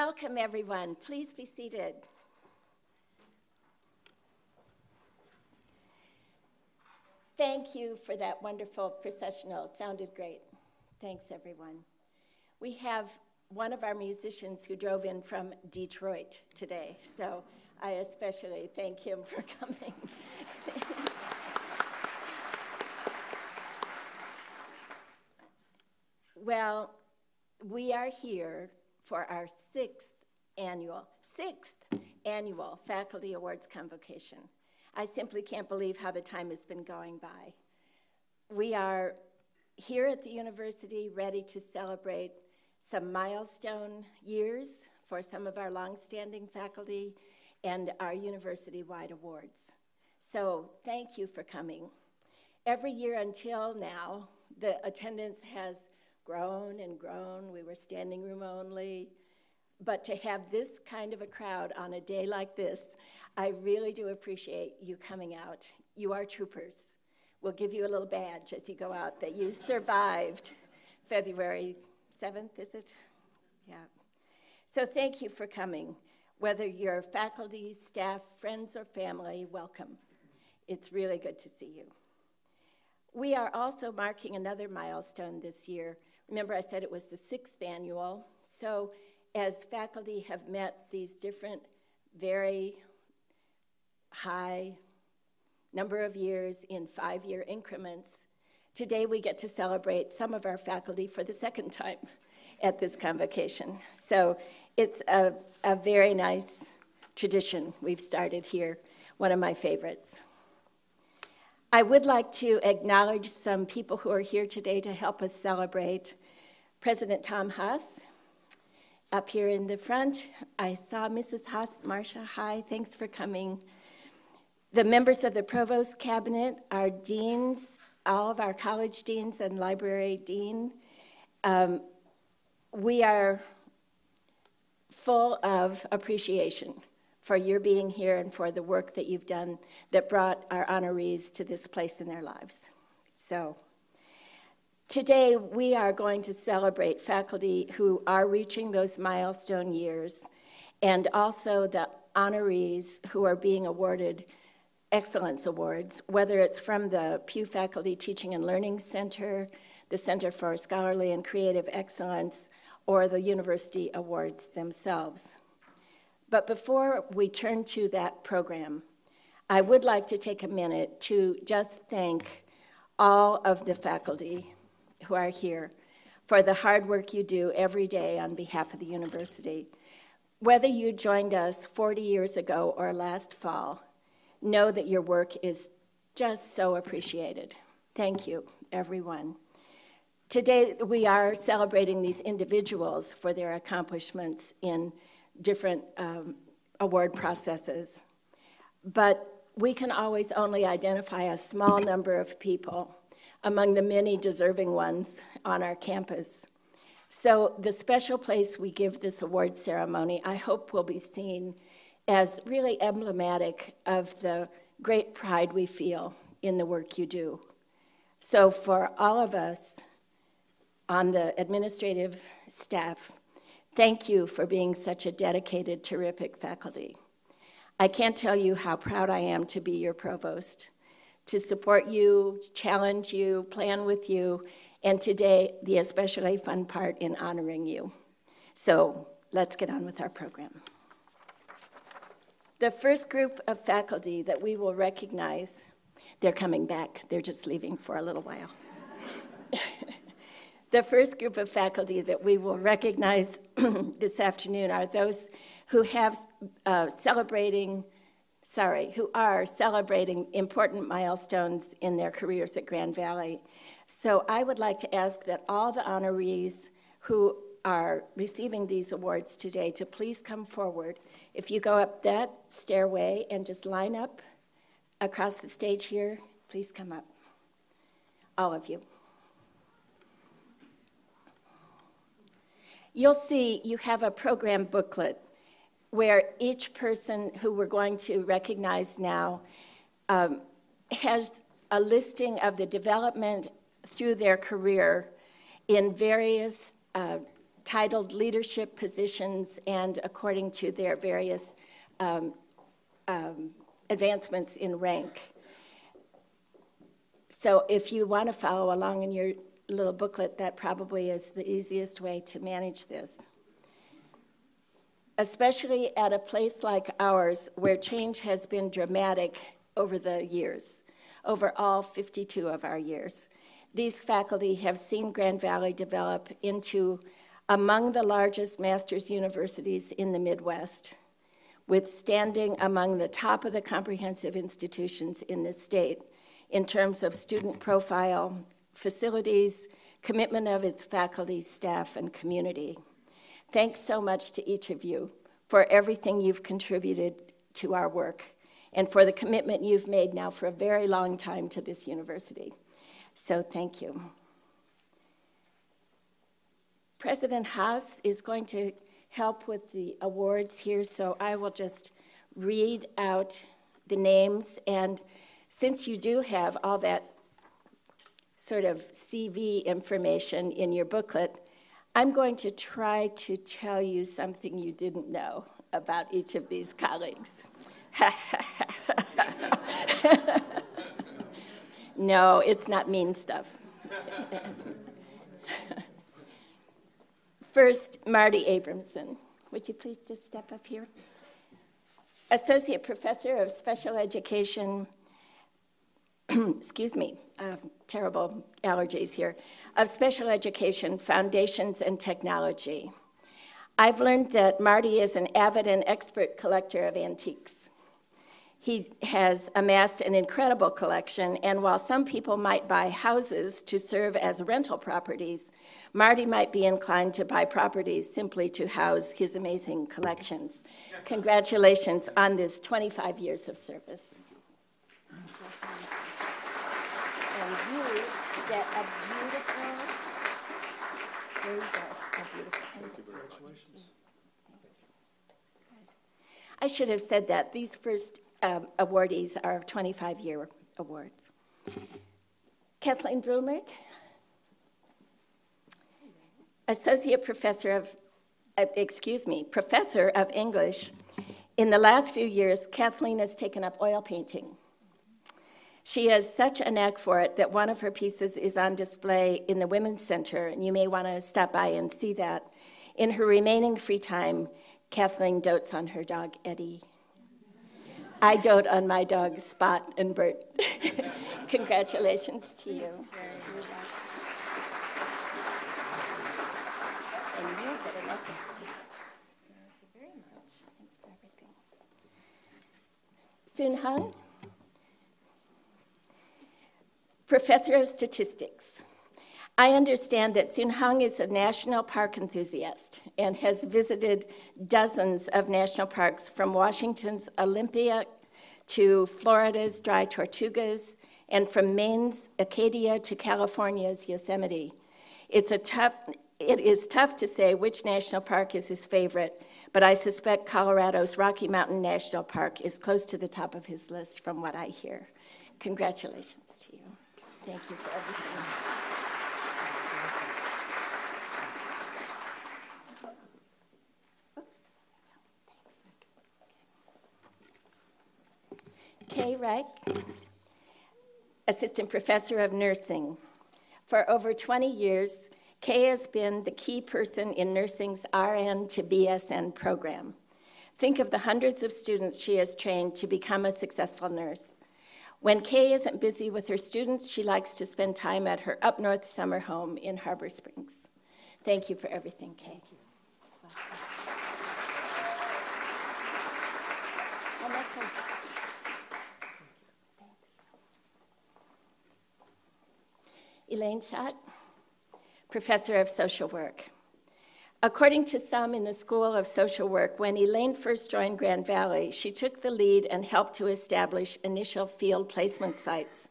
Welcome, everyone. Please be seated. Thank you for that wonderful processional. It sounded great. Thanks, everyone. We have one of our musicians who drove in from Detroit today, so I especially thank him for coming. Well, we are here for our sixth annual Faculty Awards Convocation. I simply can't believe how the time has been going by. We are here at the university ready to celebrate some milestone years for some of our longstanding faculty and our university-wide awards. So thank you for coming. Every year until now, the attendance has grown and grown. We were standing room only. But to have this kind of a crowd on a day like this, I really do appreciate you coming out. You are troopers. We'll give you a little badge as you go out that you survived February 7th, is it? Yeah. So thank you for coming. Whether you're faculty, staff, friends, or family, welcome. It's really good to see you. We are also marking another milestone this year. Remember, I said it was the 6th annual. So as faculty have met these different, very high number of years in 5-year increments, today we get to celebrate some of our faculty for the 2nd time at this convocation. So it's a very nice tradition we've started here, one of my favorites. I would like to acknowledge some people who are here today to help us celebrate. President Tom Haas, up here in the front. I saw Mrs. Haas. Marcia, hi, thanks for coming. The members of the Provost Cabinet, our deans, all of our college deans and library dean. We are full of appreciation for your being here and for the work that you've done that brought our honorees to this place in their lives. So today we are going to celebrate faculty who are reaching those milestone years and also the honorees who are being awarded excellence awards, whether it's from the Pew Faculty Teaching and Learning Center, the Center for Scholarly and Creative Excellence, or the university awards themselves. But before we turn to that program, I would like to take a minute to just thank all of the faculty who are here for the hard work you do every day on behalf of the university. Whether you joined us 40 years ago or last fall, know that your work is just so appreciated. Thank you, everyone. Today, we are celebrating these individuals for their accomplishments in different award processes. But we can always only identify a small number of people among the many deserving ones on our campus. So the special place we give this award ceremony, I hope will be seen as really emblematic of the great pride we feel in the work you do. So for all of us on the administrative staff, thank you for being such a dedicated, terrific faculty. I can't tell you how proud I am to be your provost, to support you, challenge you, plan with you, and today, the especially fun part in honoring you. So let's get on with our program. The first group of faculty that we will recognize, they're coming back, they're just leaving for a little while. The first group of faculty that we will recognize this afternoon are those who have who are celebrating important milestones in their careers at Grand Valley. So I would like to ask that all the honorees who are receiving these awards today to please come forward. If you go up that stairway and just line up across the stage here, please come up, all of you. You'll see you have a program booklet where each person who we're going to recognize now has a listing of the development through their career in various titled leadership positions and according to their various advancements in rank. So if you want to follow along in your little booklet, that probably is the easiest way to manage this. Especially at a place like ours where change has been dramatic over the years, over all 52 of our years. These faculty have seen Grand Valley develop into among the largest master's universities in the Midwest, with standing among the top of the comprehensive institutions in this state in terms of student profile, facilities, commitment of its faculty, staff, and community. Thanks so much to each of you for everything you've contributed to our work and for the commitment you've made now for a very long time to this university. So thank you. President Haas is going to help with the awards here, so I will just read out the names. And since you do have all that sort of CV information in your booklet, I'm going to try to tell you something you didn't know about each of these colleagues. No, it's not mean stuff. First, Marty Abramson. Would you please just step up here? Associate Professor of Special Education, excuse me, terrible allergies here, of Special Education, Foundations and Technology. I've learned that Marty is an avid and expert collector of antiques. He has amassed an incredible collection, and while some people might buy houses to serve as rental properties, Marty might be inclined to buy properties simply to house his amazing collections. Congratulations on this 25 years of service. And you get a beautiful, there you go, a beautiful. Thank you, congratulations. I should have said that. These first awardees are 25-year awards. Kathleen Brumrick, Associate Professor of, Professor of English. In the last few years, Kathleen has taken up oil painting. She has such a knack for it that one of her pieces is on display in the Women's Center, and you may want to stop by and see that. In her remaining free time, Kathleen dotes on her dog, Eddie. I dote on my dogs, Spot and Bert. Congratulations to you. And you get a necklace. Thank you very much. Thanks for everything. Soon Hung, Professor of Statistics. I understand that Soon Hung is a national park enthusiast and has visited dozens of national parks from Washington's Olympia to Florida's Dry Tortugas and from Maine's Acadia to California's Yosemite. It is tough to say which national park is his favorite, but I suspect Colorado's Rocky Mountain National Park is close to the top of his list from what I hear. Congratulations to you. Thank you for everything. Kay Reich, Assistant Professor of Nursing. For over 20 years, Kay has been the key person in nursing's RN to BSN program. Think of the hundreds of students she has trained to become a successful nurse. When Kay isn't busy with her students, she likes to spend time at her up north summer home in Harbor Springs. Thank you for everything, Kay. Elaine Schott, Professor of Social Work. According to some in the School of Social Work, when Elaine first joined Grand Valley, she took the lead and helped to establish initial field placement sites.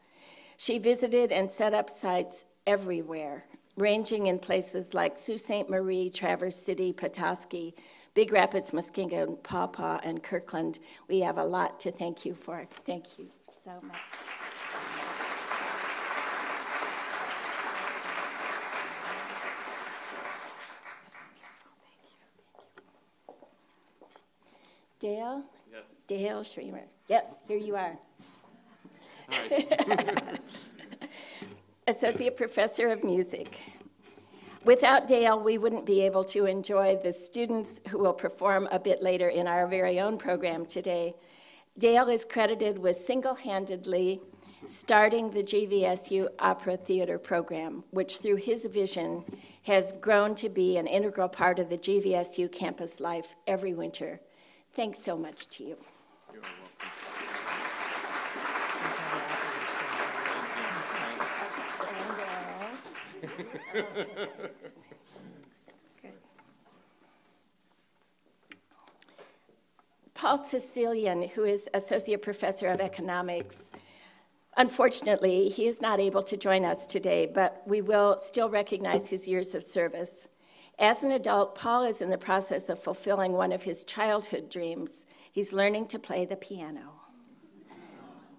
She visited and set up sites everywhere, ranging in places like Sault Ste. Marie, Traverse City, Petoskey, Big Rapids, Muskegon, Paw Paw, and Kirkland. We have a lot to thank you for. Thank you so much. Dale? Yes. Dale Schremer. Yes, here you are. Associate Professor of Music. Without Dale, we wouldn't be able to enjoy the students who will perform a bit later in our very own program today. Dale is credited with single-handedly starting the GVSU Opera Theater program, which through his vision has grown to be an integral part of the GVSU campus life every winter. Thanks so much to you. You're welcome. Paul Sicilian, who is Associate Professor of Economics, unfortunately, he is not able to join us today, but we will still recognize his years of service. As an adult, Paul is in the process of fulfilling one of his childhood dreams. He's learning to play the piano.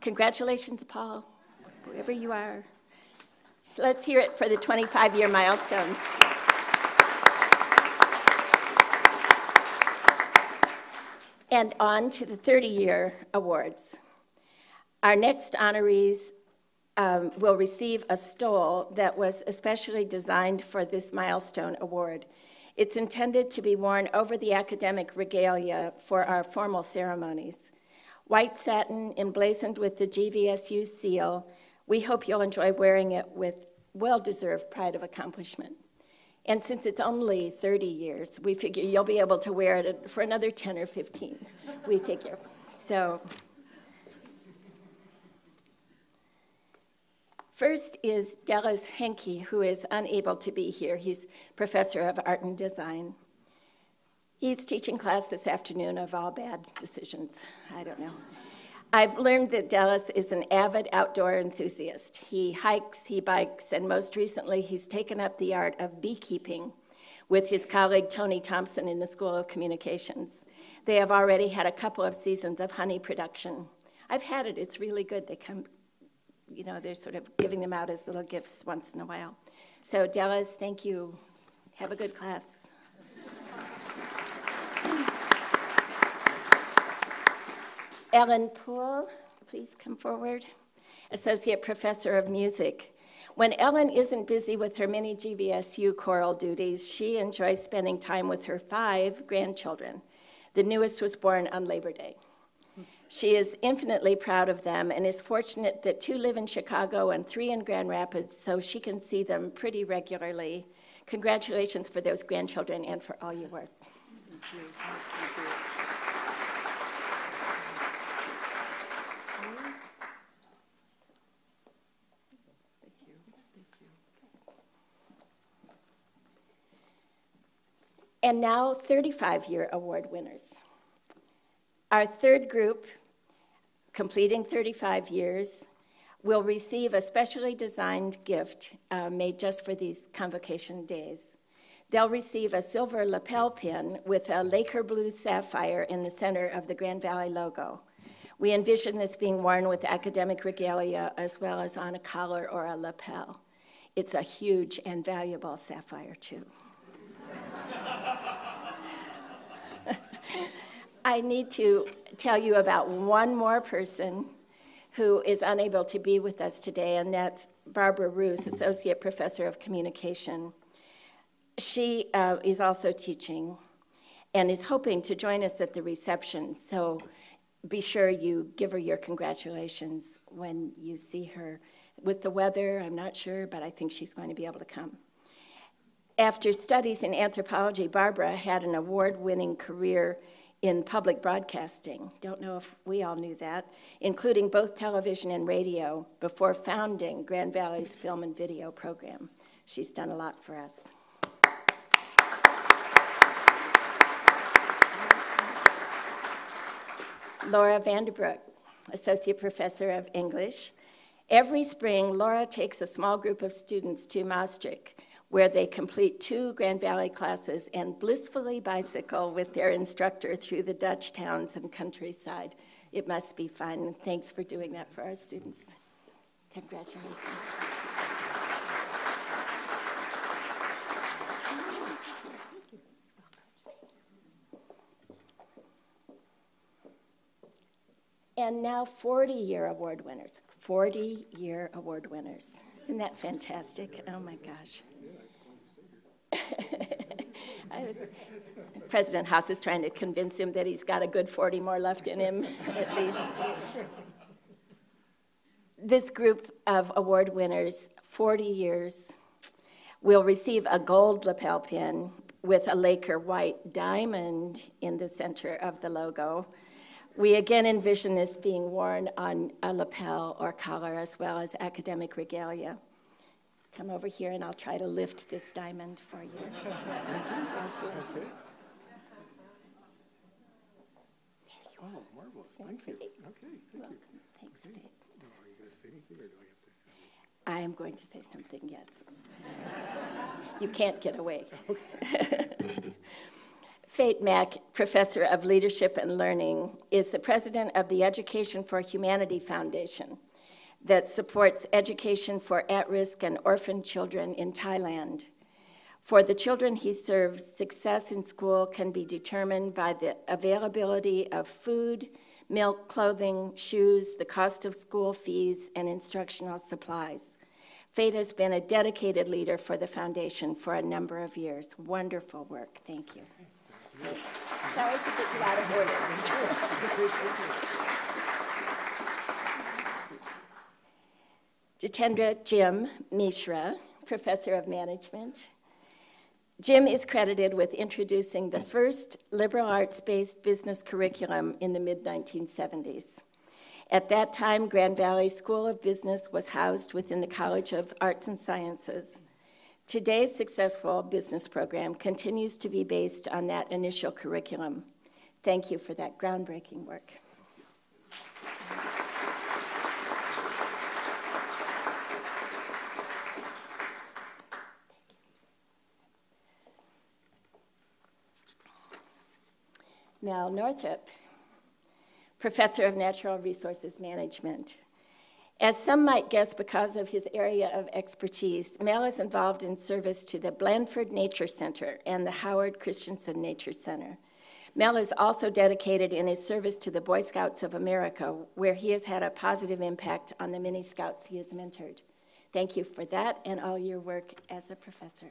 Congratulations, Paul, wherever you are. Let's hear it for the 25-year milestones. And on to the 30-year awards. Our next honorees will receive a stole that was especially designed for this milestone award. It's intended to be worn over the academic regalia for our formal ceremonies. White satin emblazoned with the GVSU seal. We hope you'll enjoy wearing it with well-deserved pride of accomplishment. And since it's only 30 years, we figure you'll be able to wear it for another 10 or 15, we figure. So, first is Dallas Henke, who is unable to be here. He's Professor of Art and Design. He's teaching class this afternoon of all bad decisions. I don't know. I've learned that Dallas is an avid outdoor enthusiast. He hikes, he bikes, and most recently he's taken up the art of beekeeping with his colleague Tony Thompson in the School of Communications. They have already had a couple of seasons of honey production. I've had it, it's really good. They come, you know, they're sort of giving them out as little gifts once in a while. So Dallas, thank you. Have a good class. Ellen Poole, please come forward. Associate Professor of Music. When Ellen isn't busy with her many GVSU choral duties, she enjoys spending time with her 5 grandchildren. The newest was born on Labor Day. She is infinitely proud of them and is fortunate that 2 live in Chicago and 3 in Grand Rapids, so she can see them pretty regularly. Congratulations for those grandchildren and for all your work. Thank you. Thank you. And now, 35-year award winners. Our third group, completing 35 years, will receive a specially designed gift made just for these convocation days. They'll receive a silver lapel pin with a Laker blue sapphire in the center of the Grand Valley logo. We envision this being worn with academic regalia as well as on a collar or a lapel. It's a huge and valuable sapphire, too. I need to tell you about one more person who is unable to be with us today, and that's Barbara Roos, Associate Professor of Communication. She is also teaching and is hoping to join us at the reception, so be sure you give her your congratulations when you see her. With the weather, I'm not sure, but I think she's going to be able to come. After studies in anthropology, Barbara had an award-winning career in public broadcasting. Don't know if we all knew that, including both television and radio, before founding Grand Valley's film and video program. She's done a lot for us. Laura Vanderbroek, Associate Professor of English. Every spring, Laura takes a small group of students to Maastricht, where they complete 2 Grand Valley classes and blissfully bicycle with their instructor through the Dutch towns and countryside. It must be fun. Thanks for doing that for our students. Congratulations. And now 40-year award winners. 40-year award winners. Isn't that fantastic? Oh my gosh. President Haas is trying to convince him that he's got a good 40 more left in him, at least. This group of award winners, 40 years, will receive a gold lapel pin with a Laker white diamond in the center of the logo. We again envision this being worn on a lapel or collar as well as academic regalia. Come over here and I'll try to lift this diamond for you. Congratulations. Okay. Oh, marvelous. Thank you. Okay, thank you. Thanks, Okay. Fate. Now, are you going to say anything, or do I have to? I am going to say something, yes. You can't get away. Okay. Fate Mack, Professor of Leadership and Learning, is the president of the Education for Humanity Foundation that supports education for at-risk and orphan children in Thailand. For the children he serves, success in school can be determined by the availability of food, milk, clothing, shoes, the cost of school fees, and instructional supplies. Fate has been a dedicated leader for the foundation for a number of years. Wonderful work. Thank you. Sorry to get you out of order. Jitendra Jim Mishra, Professor of Management. Jim is credited with introducing the first liberal arts-based business curriculum in the mid-1970s. At that time, Grand Valley School of Business was housed within the College of Arts and Sciences. Today's successful business program continues to be based on that initial curriculum. Thank you for that groundbreaking work. Mel Northup, Professor of Natural Resources Management. As some might guess because of his area of expertise, Mel is involved in service to the Blandford Nature Center and the Howard Christensen Nature Center. Mel is also dedicated in his service to the Boy Scouts of America, where he has had a positive impact on the many scouts he has mentored. Thank you for that and all your work as a professor.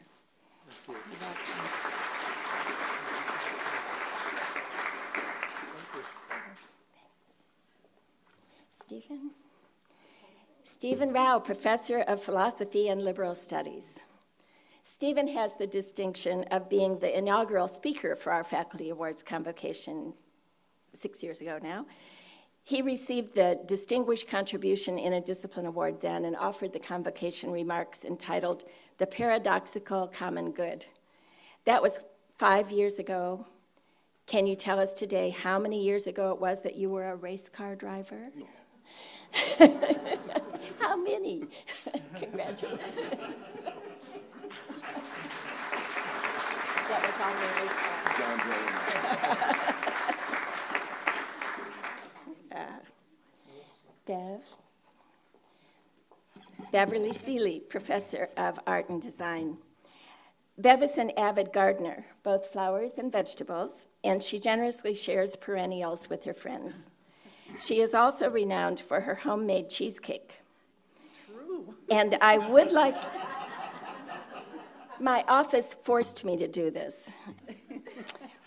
Thank you. You're welcome. Stephen? Stephen Rao, Professor of Philosophy and Liberal Studies. Stephen has the distinction of being the inaugural speaker for our Faculty Awards Convocation 6 years ago now. He received the Distinguished Contribution in a Discipline Award then and offered the convocation remarks entitled, "The Paradoxical Common Good." That was 5 years ago. Can you tell us today how many years ago it was that you were a race car driver? No. How many? Congratulations. That was on the race car. Beverly Seeley, Professor of Art and Design. Bev is an avid gardener, both flowers and vegetables, and she generously shares perennials with her friends. She is also renowned for her homemade cheesecake. It's true. And I would like, my office forced me to do this.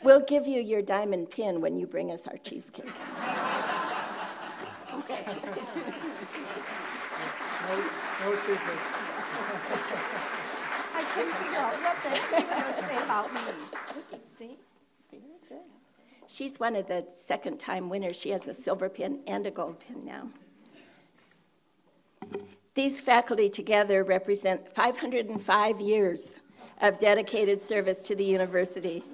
We'll give you your diamond pin when you bring us our cheesecake. Congratulations. No secrets. I couldn't figure out what they were going to say about me. See? Very good. She's one of the second-time winners. She has a silver pin and a gold pin now. These faculty together represent 505 years of dedicated service to the university.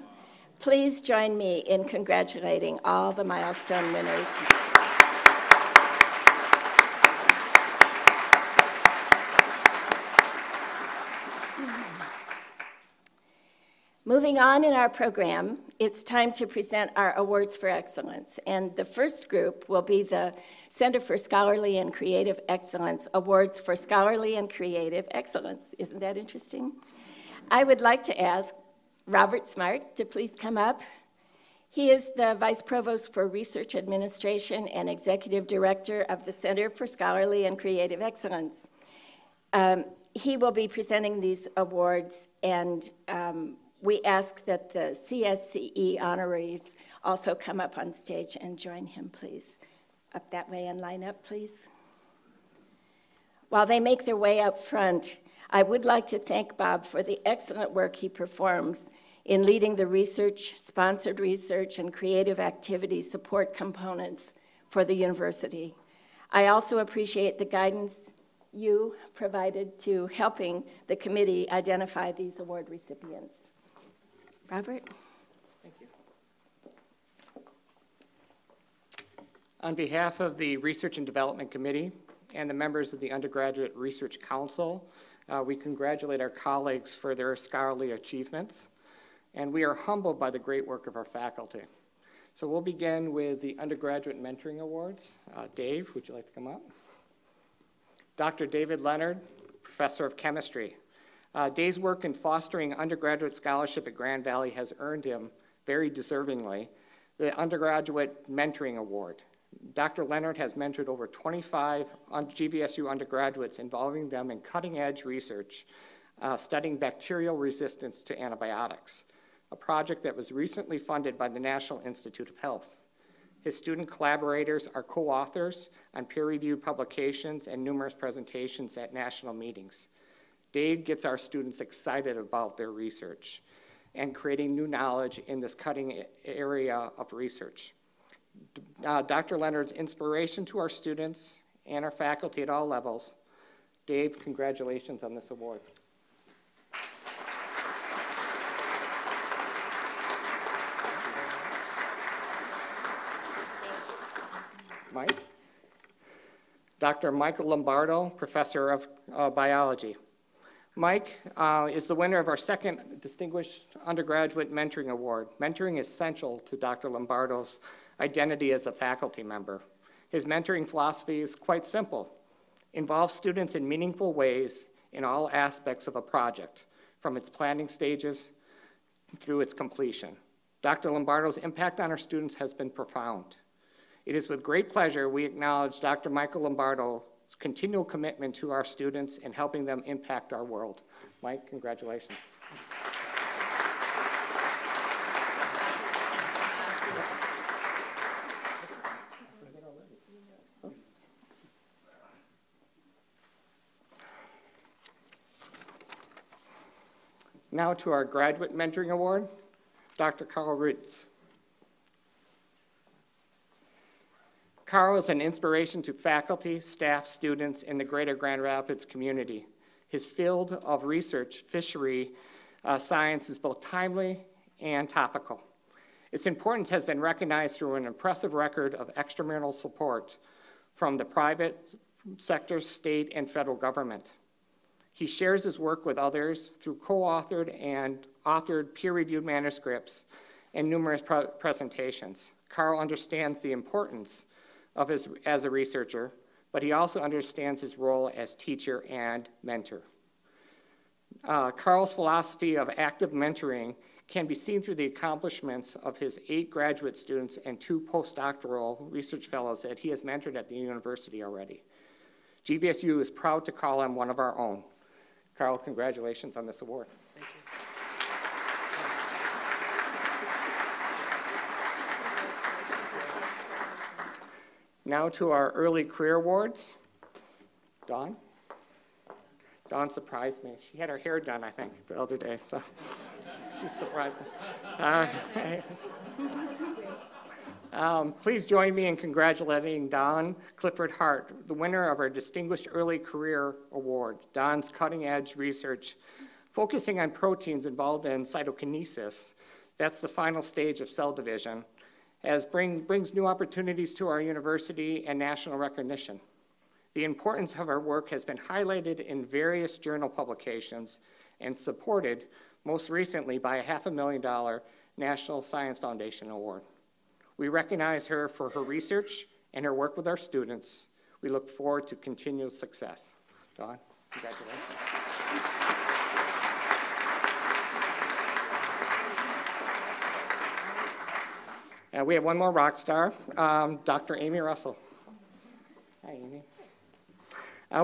Please join me in congratulating all the milestone winners. Moving on in our program, it's time to present our Awards for Excellence. And the first group will be the Center for Scholarly and Creative Excellence Awards for Scholarly and Creative Excellence. Isn't that interesting? I would like to ask Robert Smart to please come up. He is the Vice Provost for Research Administration and Executive Director of the Center for Scholarly and Creative Excellence. He will be presenting these awards, and we ask that the CSCE honorees also come up on stage and join him, please. Up that way and line up, please. While they make their way up front, I would like to thank Bob for the excellent work he performs in leading the research, sponsored research, and creative activity support components for the university. I also appreciate the guidance you provided to helping the committee identify these award recipients. Robert? Thank you. On behalf of the Research and Development Committee and the members of the Undergraduate Research Council, we congratulate our colleagues for their scholarly achievements, and we are humbled by the great work of our faculty. So we'll begin with the Undergraduate Mentoring Awards. Dave, would you like to come up? Dr. David Leonard, Professor of Chemistry. Dave's work in fostering undergraduate scholarship at Grand Valley has earned him, very deservingly, the Undergraduate Mentoring Award. Dr. Leonard has mentored over 25 GVSU undergraduates, involving them in cutting-edge research, studying bacterial resistance to antibiotics, a project that was recently funded by the National Institute of Health. His student collaborators are co-authors on peer-reviewed publications and numerous presentations at national meetings. Dave gets our students excited about their research and creating new knowledge in this cutting area of research. Dr. Leonard's inspiration to our students and our faculty at all levels. Dave, congratulations on this award. Mike? Dr. Michael Lombardo, Professor of Biology. Mike is the winner of our second Distinguished Undergraduate Mentoring Award. Mentoring is essential to Dr. Lombardo's identity as a faculty member. His mentoring philosophy is quite simple. Involve students in meaningful ways in all aspects of a project, from its planning stages through its completion. Dr. Lombardo's impact on our students has been profound. It is with great pleasure we acknowledge Dr. Michael Lombardo's continual commitment to our students and helping them impact our world. Mike, congratulations. Now to our Graduate Mentoring Award, Dr. Carl Ritz. Carl is an inspiration to faculty, staff, students, in the greater Grand Rapids community. His field of research, fishery science, is both timely and topical. Its importance has been recognized through an impressive record of extramural support from the private sector, state, and federal government. He shares his work with others through co-authored and authored peer-reviewed manuscripts and numerous presentations. Carl understands the importance of as a researcher, but he also understands his role as teacher and mentor. Carl's philosophy of active mentoring can be seen through the accomplishments of his 8 graduate students and 2 postdoctoral research fellows that he has mentored at the university already. GVSU is proud to call him one of our own. Carl, congratulations on this award. Thank you. Now to our early career awards. Dawn? Dawn surprised me. She had her hair done, I think, the other day, so she surprised me. Please join me in congratulating Dawn Clifford Hart, the winner of our Distinguished Early Career Award. Dawn's cutting-edge research, focusing on proteins involved in cytokinesis, that's the final stage of cell division, brings new opportunities to our university and national recognition. The importance of our work has been highlighted in various journal publications and supported most recently by a $500,000 National Science Foundation Award. We recognize her for her research and her work with our students. We look forward to continued success. Dawn, congratulations. We have one more rock star, Dr. Amy Russell. Hi, Amy.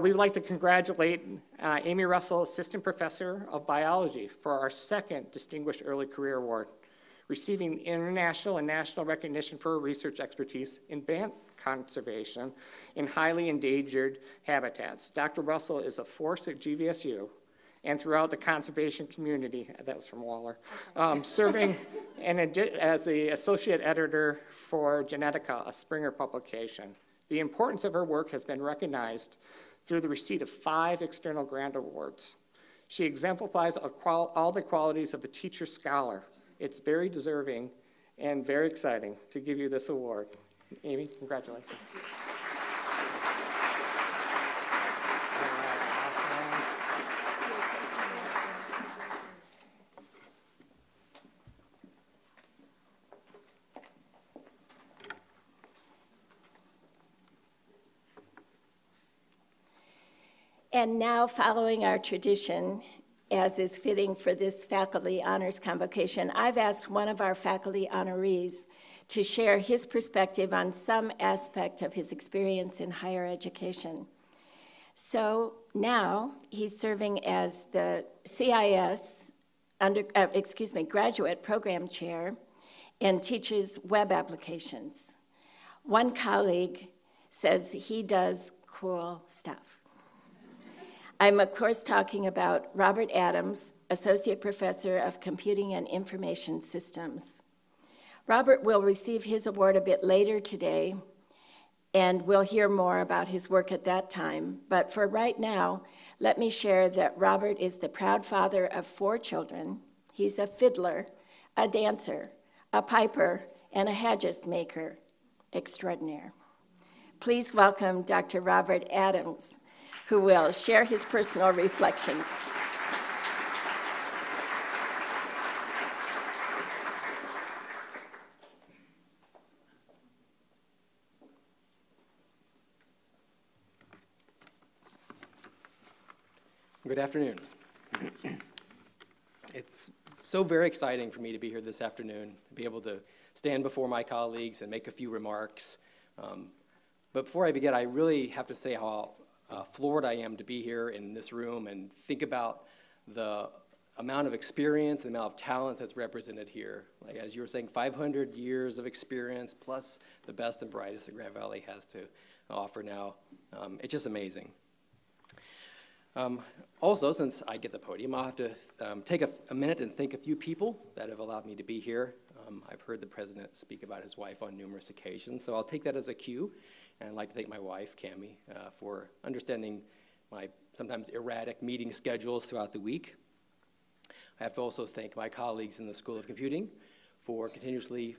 We would like to congratulate Amy Russell, Assistant Professor of Biology, for our second Distinguished Early Career Award, receiving international and national recognition for her research expertise in plant conservation in highly endangered habitats. Dr. Russell is a force at GVSU and throughout the conservation community, that was from Waller, serving as the associate editor for Genetica, a Springer publication. The importance of her work has been recognized through the receipt of 5 external grant awards. She exemplifies all the qualities of a teacher scholar. It's very deserving and very exciting to give you this award. Amy, congratulations. And now, following our tradition, as is fitting for this faculty honors convocation, I've asked one of our faculty honorees to share his perspective on some aspect of his experience in higher education. So now he's serving as the CIS graduate program chair and teaches web applications. One colleague says he does cool stuff. I'm, of course, talking about Robert Adams, Associate Professor of Computing and Information Systems. Robert will receive his award a bit later today, and we'll hear more about his work at that time. But for right now, let me share that Robert is the proud father of 4 children. He's a fiddler, a dancer, a piper, and a haggis maker extraordinaire. Please welcome Dr. Robert Adams, who will share his personal reflections. Good afternoon. It's so very exciting for me to be here this afternoon, to be able to stand before my colleagues and make a few remarks. But before I begin, I really have to say how floored I am to be here in this room and think about the amount of experience, the amount of talent that's represented here. Like, as you were saying, 500 years of experience plus the best and brightest that Grand Valley has to offer now. It's just amazing. Also, since I get the podium, I'll have to take a minute and thank a few people that have allowed me to be here. I've heard the president speak about his wife on numerous occasions, so I'll take that as a cue. And I'd like to thank my wife, Cammie, for understanding my sometimes erratic meeting schedules throughout the week. I have to also thank my colleagues in the School of Computing for continuously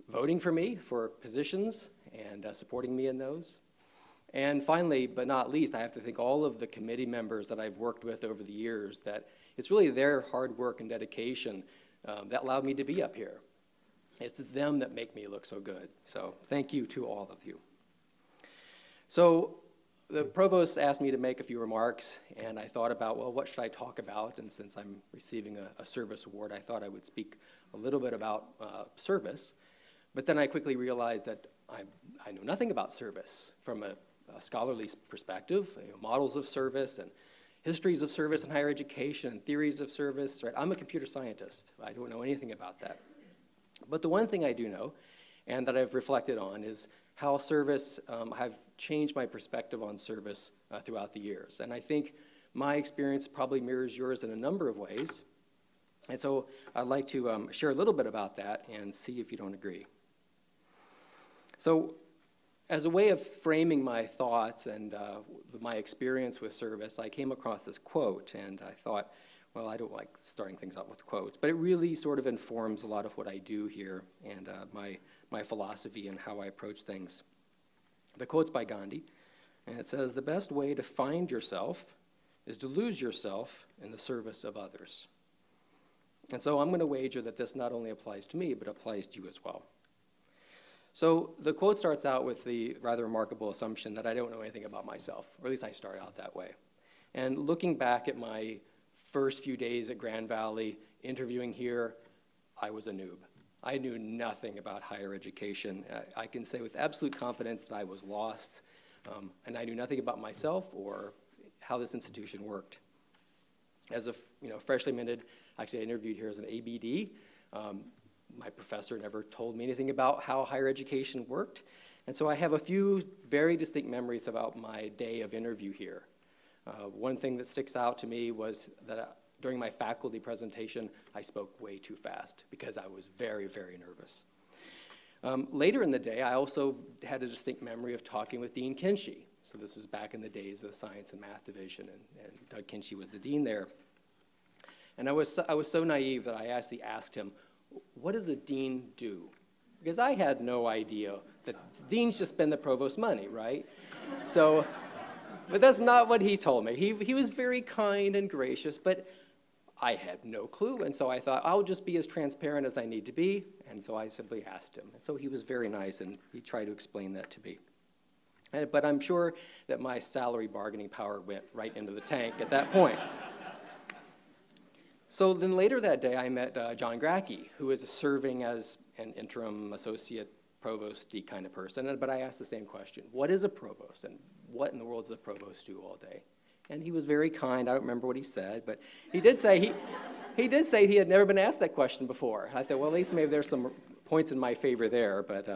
voting for me for positions and supporting me in those. And finally, but not least, I have to thank all of the committee members that I've worked with over the years, that it's really their hard work and dedication that allowed me to be up here. It's them that make me look so good. So thank you to all of you. So the provost asked me to make a few remarks, and I thought about, well, what should I talk about? And since I'm receiving a service award, I thought I would speak a little bit about service. But then I quickly realized that I know nothing about service from a scholarly perspective, models of service and histories of service in higher education, theories of service. Right? I'm a computer scientist. I don't know anything about that. But the one thing I do know, and that I've reflected on, is how service have changed my perspective on service throughout the years. And I think my experience probably mirrors yours in a number of ways. And so I'd like to share a little bit about that and see if you don't agree. So as a way of framing my thoughts and my experience with service, I came across this quote, and I thought, well, I don't like starting things out with quotes, but it really sort of informs a lot of what I do here and my philosophy and how I approach things. The quote's by Gandhi, and it says, "The best way to find yourself is to lose yourself in the service of others." And so I'm going to wager that this not only applies to me, but applies to you as well. So the quote starts out with the rather remarkable assumption that I don't know anything about myself, or at least I start out that way. And looking back at my first few days at Grand Valley, interviewing here, I was a noob. I knew nothing about higher education. I can say with absolute confidence that I was lost, and I knew nothing about myself or how this institution worked. As a freshly minted, actually I interviewed here as an ABD. My professor never told me anything about how higher education worked, and so I have a few very distinct memories about my day of interview here. One thing that sticks out to me was that during my faculty presentation, I spoke way too fast because I was very, very nervous. Later in the day, I also had a distinct memory of talking with Dean Kinsey. So this is back in the days of the Science and Math Division, and Doug Kinsey was the dean there. And I was so naive that I actually asked him, what does a dean do? Because I had no idea that deans just spend the provost's money, right? So, but that's not what he told me. He was very kind and gracious, but I had no clue, and so I thought, I'll just be as transparent as I need to be, and so I simply asked him. And so he was very nice, and he tried to explain that to me. But I'm sure that my salary bargaining power went right into the tank at that point. So then later that day, I met John Gracky, who is serving as an interim associate provost-y kind of person, but I asked the same question. What is a provost, and what in the world does a provost do all day? And he was very kind. I don't remember what he said, but he did say he had never been asked that question before. I thought, well, at least maybe there's some points in my favor there. But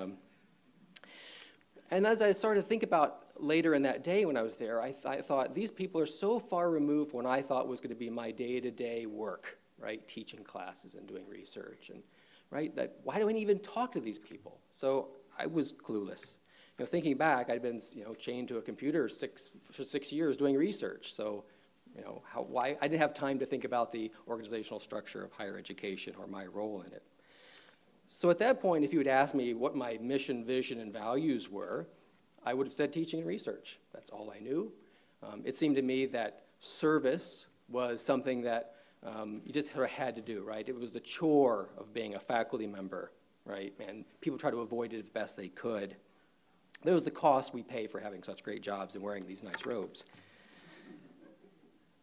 and as I started to think about later in that day when I was there, I thought these people are so far removed from what I thought was going to be my day-to-day work, right? Teaching classes and doing research, and right? That why do I even talk to these people? So I was clueless. Thinking back, I'd been chained to a computer for 6 years doing research. So, why I didn't have time to think about the organizational structure of higher education or my role in it. So at that point, if you had asked me what my mission, vision, and values were, I would have said teaching and research. That's all I knew. It seemed to me that service was something that you just sort of had to do, right? It was the chore of being a faculty member, right? And people try to avoid it as best they could. That was the cost we pay for having such great jobs and wearing these nice robes.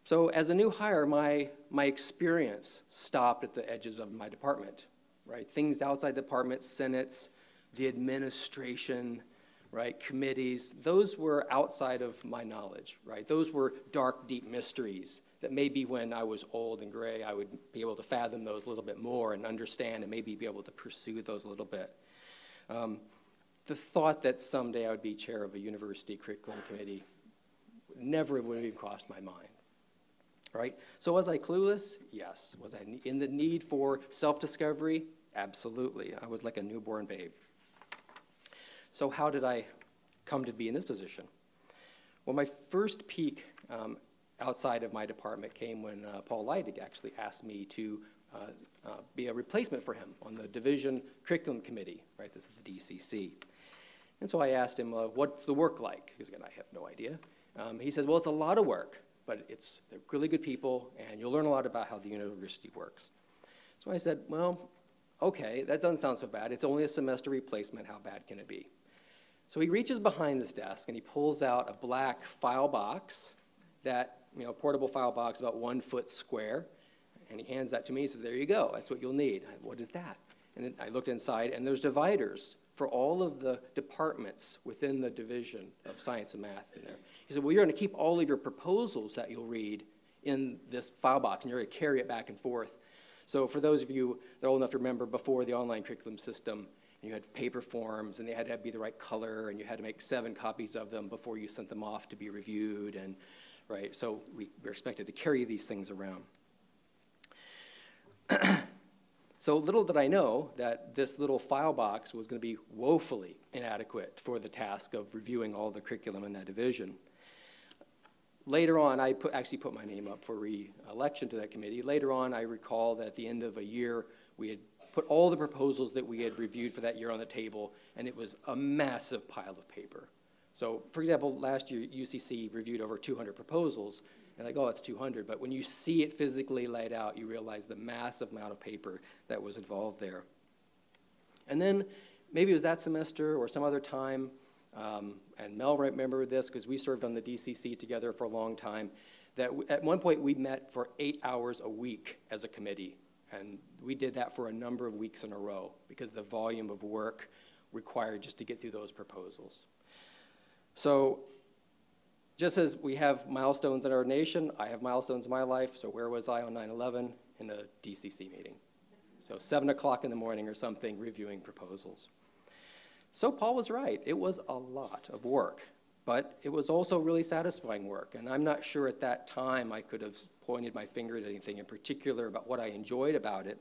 So as a new hire, my experience stopped at the edges of my department, right? Things outside the department, senates, the administration, right, committees, those were outside of my knowledge, right? Those were dark, deep mysteries that maybe when I was old and gray, I would be able to fathom those a little bit more and understand and maybe be able to pursue those a little bit. The thought that someday I would be chair of a university curriculum committee never would have even crossed my mind, right? So was I clueless? Yes. Was I in the need for self-discovery? Absolutely. I was like a newborn babe. So how did I come to be in this position? Well, my first peak outside of my department came when Paul Leidig actually asked me to be a replacement for him on the division curriculum committee, right? This is the DCC. And so I asked him, what's the work like? Because again, I have no idea. He said, well, it's a lot of work, but they're really good people, and you'll learn a lot about how the university works. So I said, well, okay, that doesn't sound so bad. It's only a semester replacement. How bad can it be? So he reaches behind this desk, and he pulls out a black file box, that portable file box about 1 foot square, and he hands that to me. He says, there you go. That's what you'll need. What is that? And then I looked inside, and there's dividers for all of the departments within the division of science and math in there. He said, well, you're going to keep all of your proposals that you'll read in this file box, and you're going to carry it back and forth. So for those of you that are old enough to remember before the online curriculum system, you had paper forms, and they had to be the right color, and you had to make 7 copies of them before you sent them off to be reviewed, and right, so we were expected to carry these things around. So little did I know that this little file box was going to be woefully inadequate for the task of reviewing all the curriculum in that division. Later on, I actually put my name up for re-election to that committee. Later on, I recall that at the end of a year, we had put all the proposals that we had reviewed for that year on the table, and it was a massive pile of paper. So, for example, last year, UCC reviewed over 200 proposals, and like, oh, it's 200, but when you see it physically laid out, you realize the massive amount of paper that was involved there. And then, maybe it was that semester or some other time, and Mel remembered this because we served on the DCC together for a long time, that at one point we met for 8 hours a week as a committee And we did that for a number of weeks in a row because the volume of work required just to get through those proposals. So just as we have milestones in our nation, I have milestones in my life. So where was I on 9/11? In a DCC meeting. So 7 o'clock in the morning or something, reviewing proposals. So Paul was right. It was a lot of work, but it was also really satisfying work. And I'm not sure at that time I could have pointed my finger at anything in particular about what I enjoyed about it.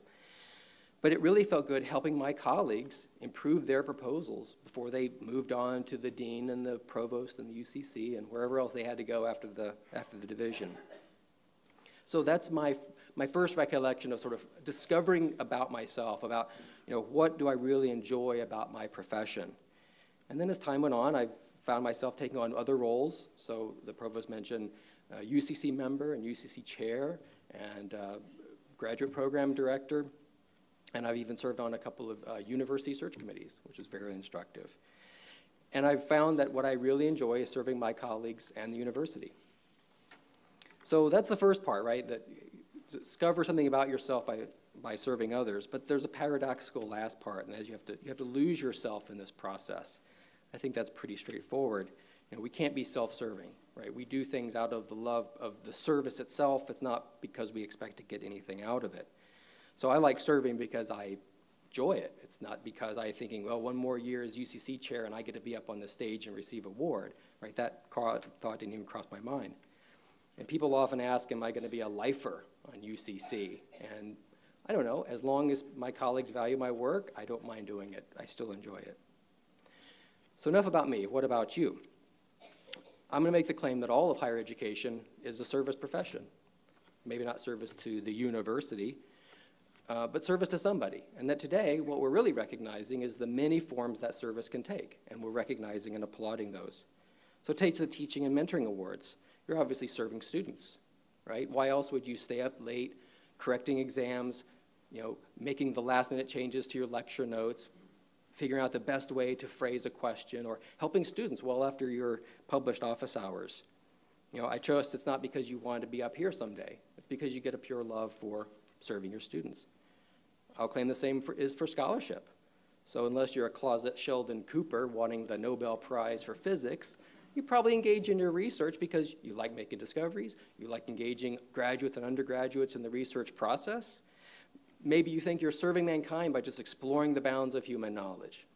But it really felt good helping my colleagues improve their proposals before they moved on to the dean and the provost and the UCC and wherever else they had to go after the division. So that's my first recollection of sort of discovering about myself, about, what do I really enjoy about my profession. And then as time went on, I found myself taking on other roles. So the provost mentioned UCC member and UCC chair and graduate program director. And I've even served on a couple of university search committees, which was very instructive. And I've found that what I really enjoy is serving my colleagues and the university. So that's the first part, right? That discover something about yourself by serving others. But there's a paradoxical last part, and that is you have to lose yourself in this process. I think that's pretty straightforward. We can't be self-serving, right? We do things out of the love of the service itself. It's not because we expect to get anything out of it. So I like serving because I enjoy it. It's not because I'm thinking, well, one more year as UCC chair and I get to be up on the stage and receive an award, right? That thought didn't even cross my mind. And people often ask, am I going to be a lifer on UCC? And I don't know. As long as my colleagues value my work, I don't mind doing it. I still enjoy it. So enough about me. What about you? I'm going to make the claim that all of higher education is a service profession. Maybe not service to the university, but service to somebody. And that today, what we're really recognizing is the many forms that service can take, and we're recognizing and applauding those. So take the teaching and mentoring awards. You're obviously serving students, right? Why else would you stay up late, correcting exams, making the last-minute changes to your lecture notes, figuring out the best way to phrase a question, or helping students well after your published office hours? I trust it's not because you want to be up here someday. It's because you get a pure love for serving your students. I'll claim the same is for scholarship. So unless you're a closet Sheldon Cooper wanting the Nobel Prize for physics, you probably engage in your research because you like making discoveries, you like engaging graduates and undergraduates in the research process. Maybe you think you're serving mankind by just exploring the bounds of human knowledge.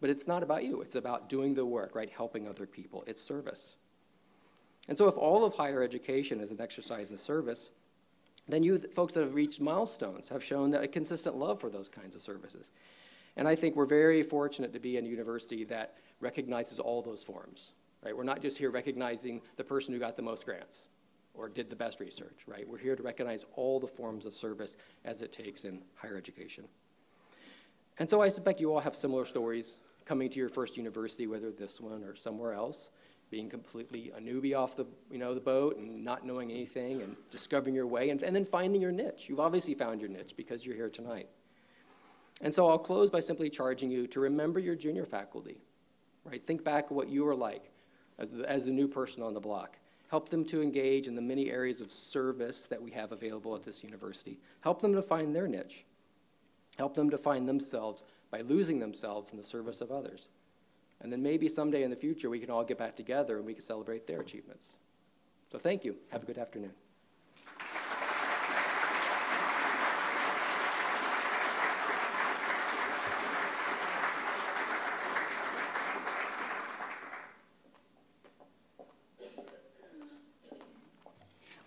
But it's not about you, it's about doing the work, right? Helping other people, it's service. And so if all of higher education is an exercise of service, then you folks that have reached milestones have shown that a consistent love for those kinds of services. And I think we're very fortunate to be in a university that recognizes all those forms, right? We're not just here recognizing the person who got the most grants or did the best research, right? We're here to recognize all the forms of service as it takes in higher education. And so I suspect you all have similar stories coming to your first university, whether this one or somewhere else, being completely a newbie off the boat and not knowing anything and discovering your way and then finding your niche. You've obviously found your niche because you're here tonight. And so I'll close by simply charging you to remember your junior faculty, right? Think back what you were like as the new person on the block. Help them to engage in the many areas of service that we have available at this university. Help them to find their niche. Help them to find themselves by losing themselves in the service of others. And then maybe someday in the future we can all get back together and we can celebrate their achievements. So thank you. Have a good afternoon.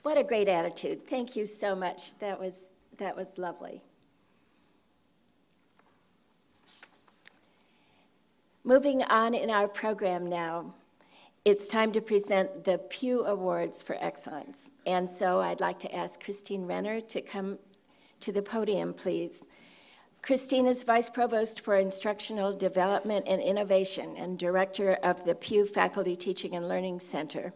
What a great attitude. Thank you so much. That was lovely. Moving on in our program now, it's time to present the Pew Awards for Excellence. And so I'd like to ask Christine Renner to come to the podium, please. Christine is Vice Provost for Instructional Development and Innovation and Director of the Pew Faculty Teaching and Learning Center.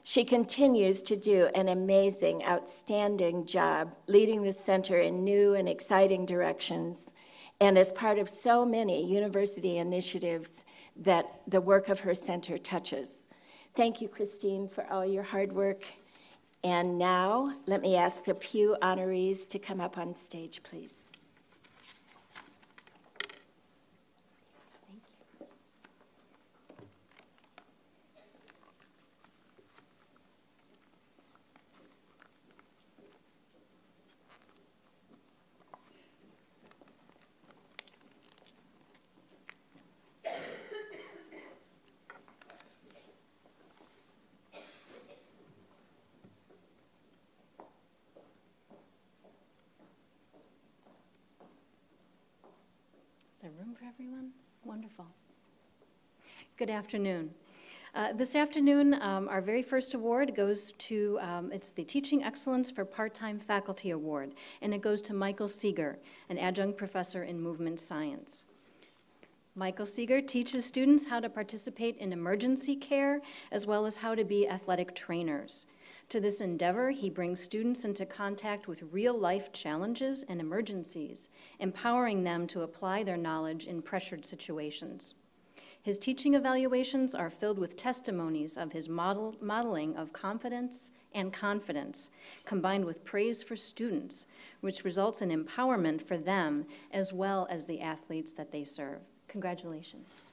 She continues to do an amazing, outstanding job leading the center in new and exciting directions, and as part of so many university initiatives that the work of her center touches. Thank you, Christine, for all your hard work And now, let me ask the Pew honorees to come up on stage, please. Is there room for everyone? Wonderful. Good afternoon. This afternoon, our very first award goes to, it's the Teaching Excellence for Part-Time Faculty Award, and it goes to Michael Seeger, an adjunct professor in movement science. Michael Seeger teaches students how to participate in emergency care, as well as how to be athletic trainers. To this endeavor, he brings students into contact with real-life challenges and emergencies, empowering them to apply their knowledge in pressured situations. His teaching evaluations are filled with testimonies of his modeling of confidence and confidence, combined with praise for students, which results in empowerment for them as well as the athletes that they serve. Congratulations.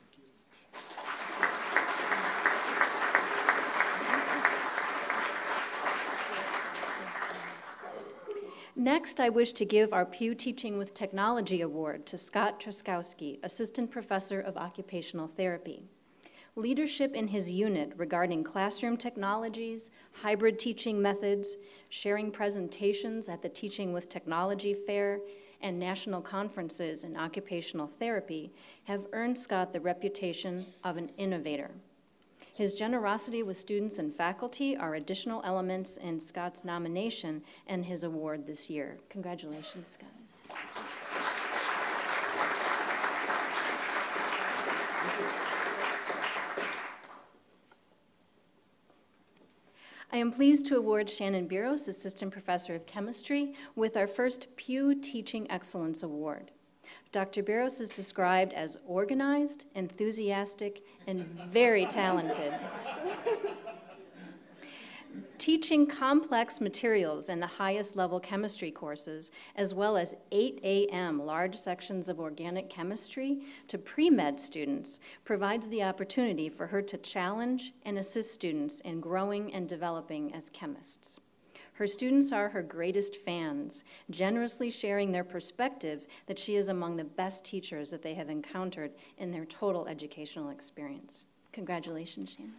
Next, I wish to give our Pew Teaching with Technology Award to Scott Truskowski, Assistant Professor of Occupational Therapy. Leadership in his unit regarding classroom technologies, hybrid teaching methods, sharing presentations at the Teaching with Technology Fair, and national conferences in occupational therapy have earned Scott the reputation of an innovator. His generosity with students and faculty are additional elements in Scott's nomination and his award this year. Congratulations, Scott. I am pleased to award Shannon Buros, Assistant Professor of Chemistry, with our first Pew Teaching Excellence Award. Dr. Buros is described as organized, enthusiastic, and very talented. Teaching complex materials in the highest level chemistry courses, as well as 8 a.m. large sections of organic chemistry to pre-med students, provides the opportunity for her to challenge and assist students in growing and developing as chemists. Her students are her greatest fans, generously sharing their perspective that she is among the best teachers that they have encountered in their total educational experience. Congratulations, Shannon.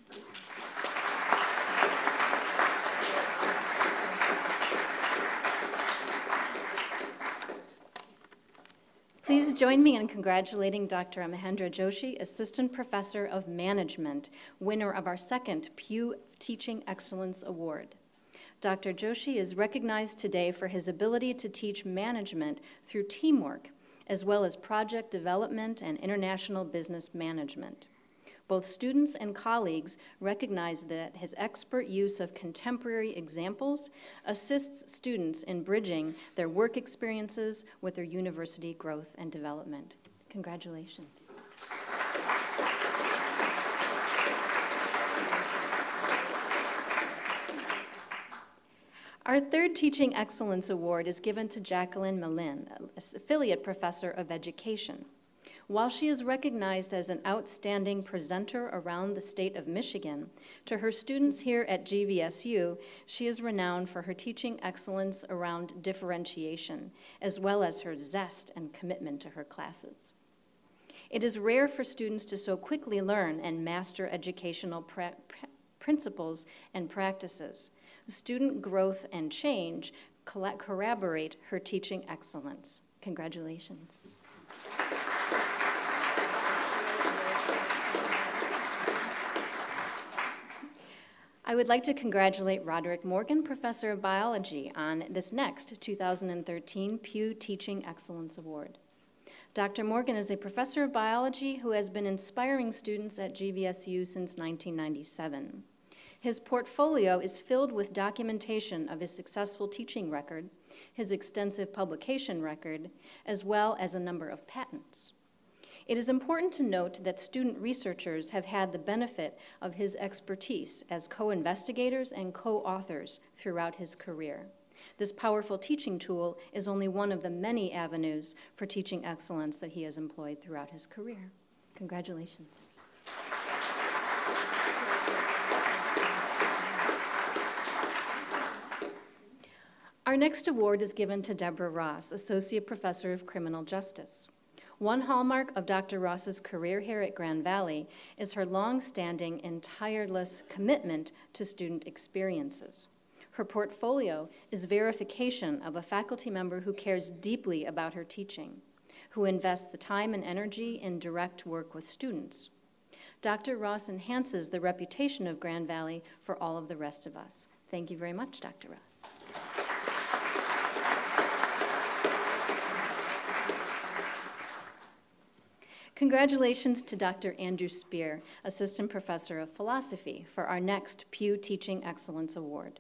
Please join me in congratulating Dr. Mahendra Joshi, Assistant Professor of Management, winner of our second Pew Teaching Excellence Award. Dr. Joshi is recognized today for his ability to teach management through teamwork, as well as project development and international business management. Both students and colleagues recognize that his expert use of contemporary examples assists students in bridging their work experiences with their university growth and development. Congratulations. Our third Teaching Excellence Award is given to Jacqueline Malin, Affiliate Professor of Education. While she is recognized as an outstanding presenter around the state of Michigan, to her students here at GVSU, she is renowned for her teaching excellence around differentiation, as well as her zest and commitment to her classes. It is rare for students to so quickly learn and master educational principles and practices. Student growth and change corroborate her teaching excellence. Congratulations. I would like to congratulate Roderick Morgan, Professor of Biology, on this next 2013 Pew Teaching Excellence Award. Dr. Morgan is a professor of biology who has been inspiring students at GVSU since 1997. His portfolio is filled with documentation of his successful teaching record, his extensive publication record, as well as a number of patents. It is important to note that student researchers have had the benefit of his expertise as co-investigators and co-authors throughout his career. This powerful teaching tool is only one of the many avenues for teaching excellence that he has employed throughout his career. Congratulations. Our next award is given to Deborah Ross, Associate Professor of Criminal Justice. One hallmark of Dr. Ross's career here at Grand Valley is her long-standing and tireless commitment to student experiences. Her portfolio is verification of a faculty member who cares deeply about her teaching, who invests the time and energy in direct work with students. Dr. Ross enhances the reputation of Grand Valley for all of the rest of us. Thank you very much, Dr. Ross. Congratulations to Dr. Andrew Spear, Assistant Professor of Philosophy, for our next Pew Teaching Excellence Award.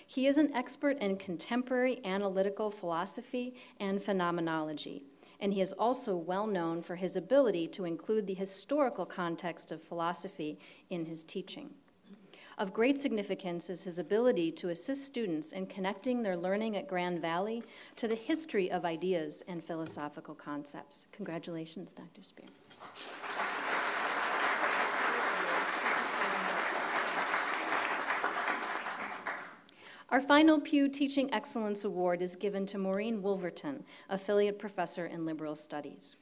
He is an expert in contemporary analytical philosophy and phenomenology, and he is also well known for his ability to include the historical context of philosophy in his teaching. Of great significance is his ability to assist students in connecting their learning at Grand Valley to the history of ideas and philosophical concepts. Congratulations, Dr. Spear. Our final Pew Teaching Excellence Award is given to Maureen Wolverton, Affiliate Professor in Liberal Studies.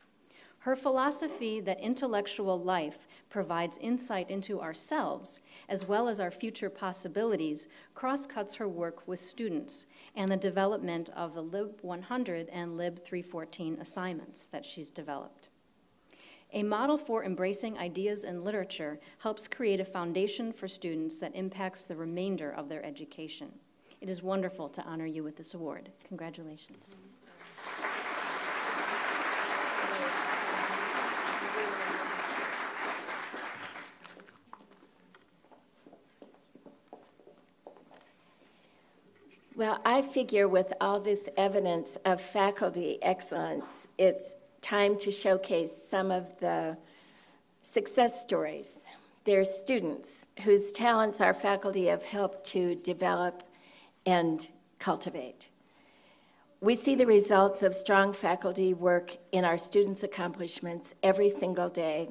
Her philosophy that intellectual life provides insight into ourselves, as well as our future possibilities, cross-cuts her work with students and the development of the Lib 100 and Lib 314 assignments that she's developed. A model for embracing ideas in literature helps create a foundation for students that impacts the remainder of their education. It is wonderful to honor you with this award. Congratulations. Well, I figure with all this evidence of faculty excellence, it's time to showcase some of the success stories. They're students whose talents our faculty have helped to develop and cultivate. We see the results of strong faculty work in our students' accomplishments every single day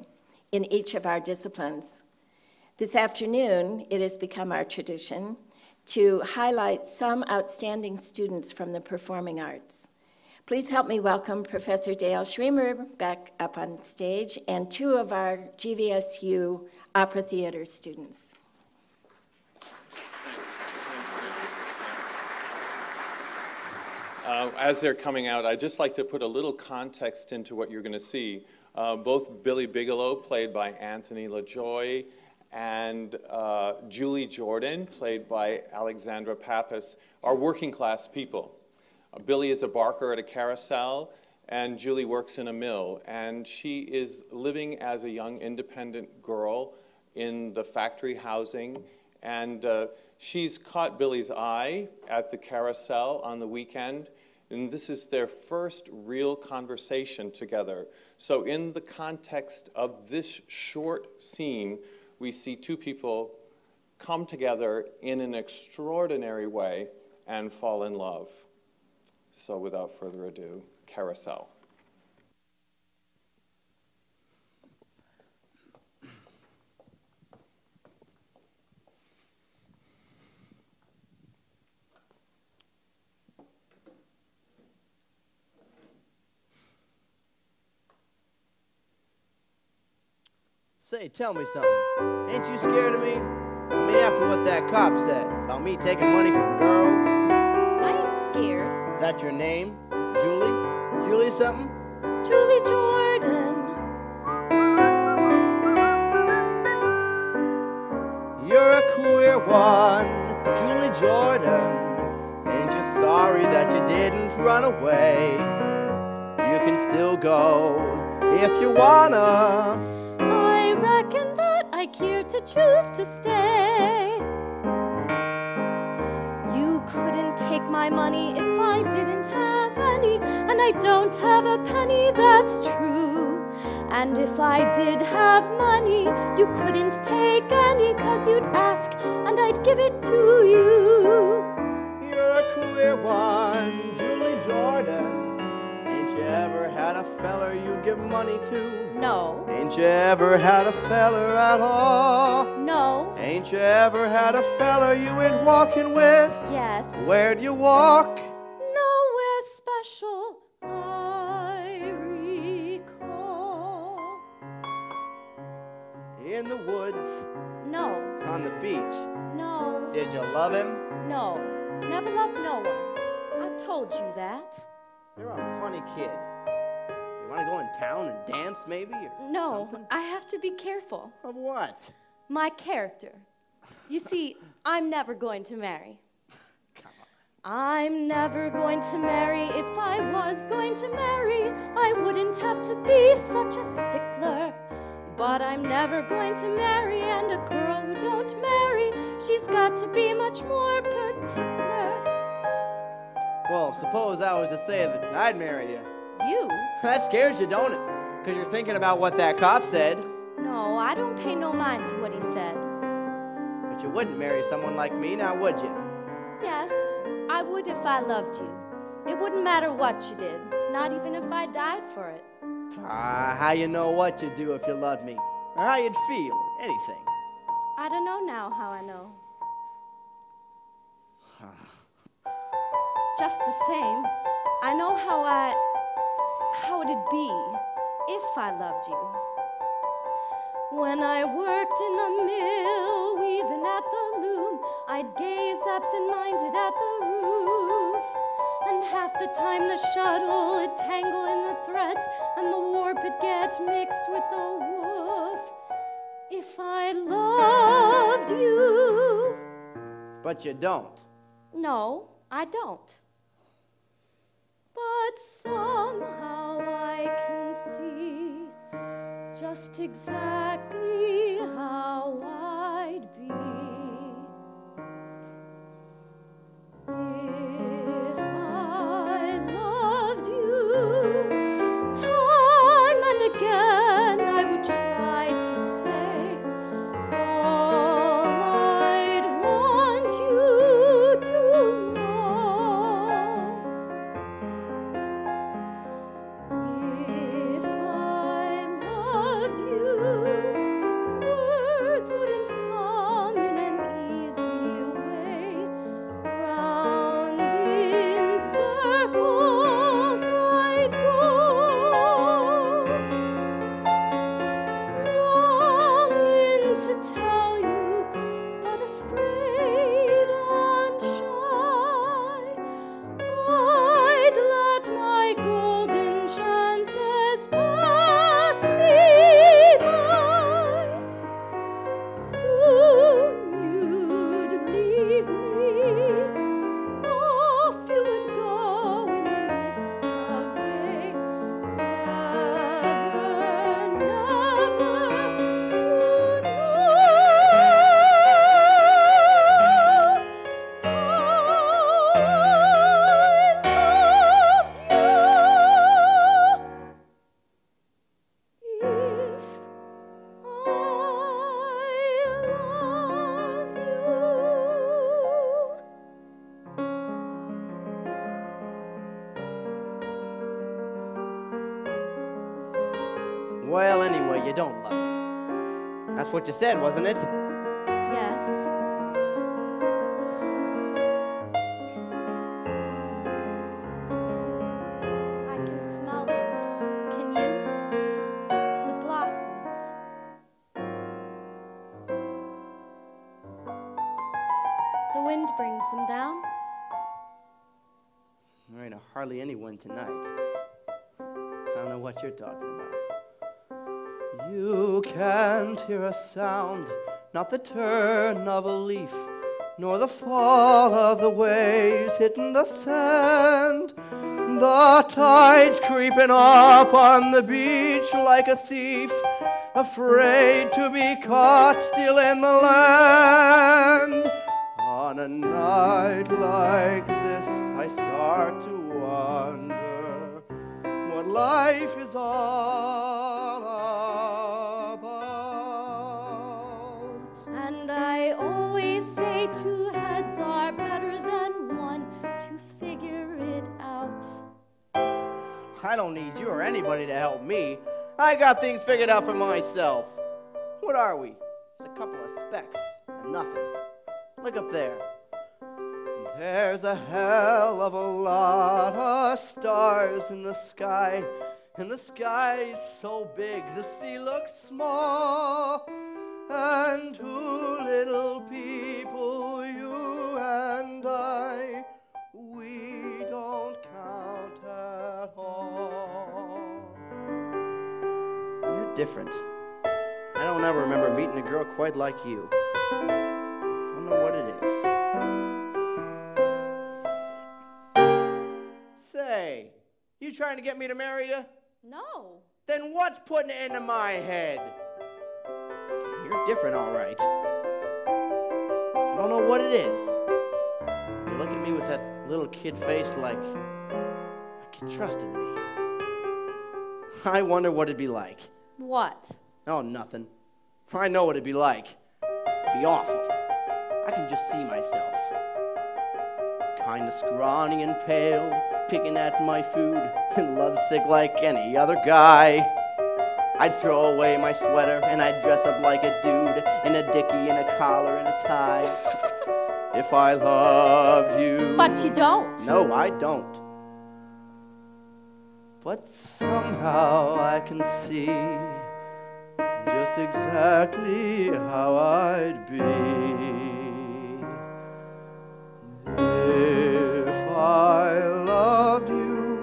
in each of our disciplines. This afternoon, it has become our tradition to highlight some outstanding students from the performing arts. Please help me welcome Professor Dale Schremer back up on stage and two of our GVSU opera theater students. As they're coming out, I'd just like to put a little context into what you're going to see. Both Billy Bigelow, played by Anthony LaJoy, and Julie Jordan, played by Alexandra Pappas, are working class people. Billy is a barker at a carousel, and Julie works in a mill. And she is living as a young independent girl in the factory housing. And she's caught Billy's eye at the carousel on the weekend. And this is their first real conversation together. So in the context of this short scene, we see two people come together in an extraordinary way and fall in love. So without further ado, Carousel. Say, tell me something. Ain't you scared of me? I mean, after what that cop said about me taking money from girls. I ain't scared. Is that your name? Julie? Julie something? Julie Jordan. You're a queer one, Julie Jordan. Ain't you sorry that you didn't run away? You can still go if you wanna. I reckon that I care to choose to stay. You couldn't take my money if I didn't have any, and I don't have a penny, that's true. And if I did have money, you couldn't take any, 'cause you'd ask and I'd give it to you. You're a queer one, Julie Jordan. Ain't you ever had a feller you'd give money to? No. Ain't you ever had a feller at all? No. Ain't you ever had a feller you went walking with? Yes. Where'd you walk? Nowhere special, I recall. In the woods, No. on the beach. No. Did you love him? No. Never loved no one. I told you that. You're a funny kid. You want to go in town and dance, maybe, or No, something? I have to be careful. Of what? My character. You see, I'm never going to marry. Come on. I'm never going to marry. If I was going to marry, I wouldn't have to be such a stickler. But I'm never going to marry, and a girl who don't marry, she's got to be much more particular. Well, suppose I was to say that I'd marry you. You? That scares you, don't it? Because you're thinking about what that cop said. No, I don't pay no mind to what he said. But you wouldn't marry someone like me, now would you? Yes, I would if I loved you. It wouldn't matter what you did, not even if I died for it. How you know what you'd do if you loved me? Or how you'd feel, or anything? I don't know now how I know. Just the same, I know how it'd be if I loved you. When I worked in the mill, weaving at the loom, I'd gaze absent-minded at the roof. And half the time the shuttle would tangle in the threads, and the warp would get mixed with the woof. If I loved you. But you don't. No, I don't. But somehow I can see just exactly how I'd be if I loved you. Time and again I would try to say all I'd want you to know. If I loved you, words wouldn't come in an easy way. Round in circles I'd go, longing to tell you, but afraid and shy. I'd let my golden chances pass me by. Soon you'd leave me, off you would go in the mist of day, never, never to know how I loved you. If I loved you. Well, anyway, you don't love me. That's what you said, wasn't it? Yes. I can smell them. Can you? The blossoms. The wind brings them down. There ain't hardly anyone tonight. I don't know what you're talking about. You can't hear a sound, not the turn of a leaf, nor the fall of the waves hitting the sand. The tide's creeping up on the beach like a thief, afraid to be caught still in the land. On a night like this, I start to wonder what what life is all about. And I always say two heads are better than one to figure it out. I don't need you or anybody to help me. I got things figured out for myself. What are we? It's a couple of specks and nothing. Look up there. There's a hell of a lot of stars in the sky. And the sky is so big, the sea looks small. And two little people, you and I, we don't count at all. You're different. I don't ever remember meeting a girl quite like you. I don't know what it is. Say, you trying to get me to marry you? No. Then what's putting it into my head? You're different, all right. I don't know what it is. You look at me with that little kid face like you trusted me. I wonder what it'd be like. What? Oh, nothing. I know what it'd be like. It'd be awful. I can just see myself. Kinda scrawny and pale, picking at my food, and lovesick like any other guy. I'd throw away my sweater, and I'd dress up like a dude, in a dickie, and a collar, and a tie. If I loved you. But you don't. No, I don't. But somehow I can see just exactly how I'd be. If I loved you,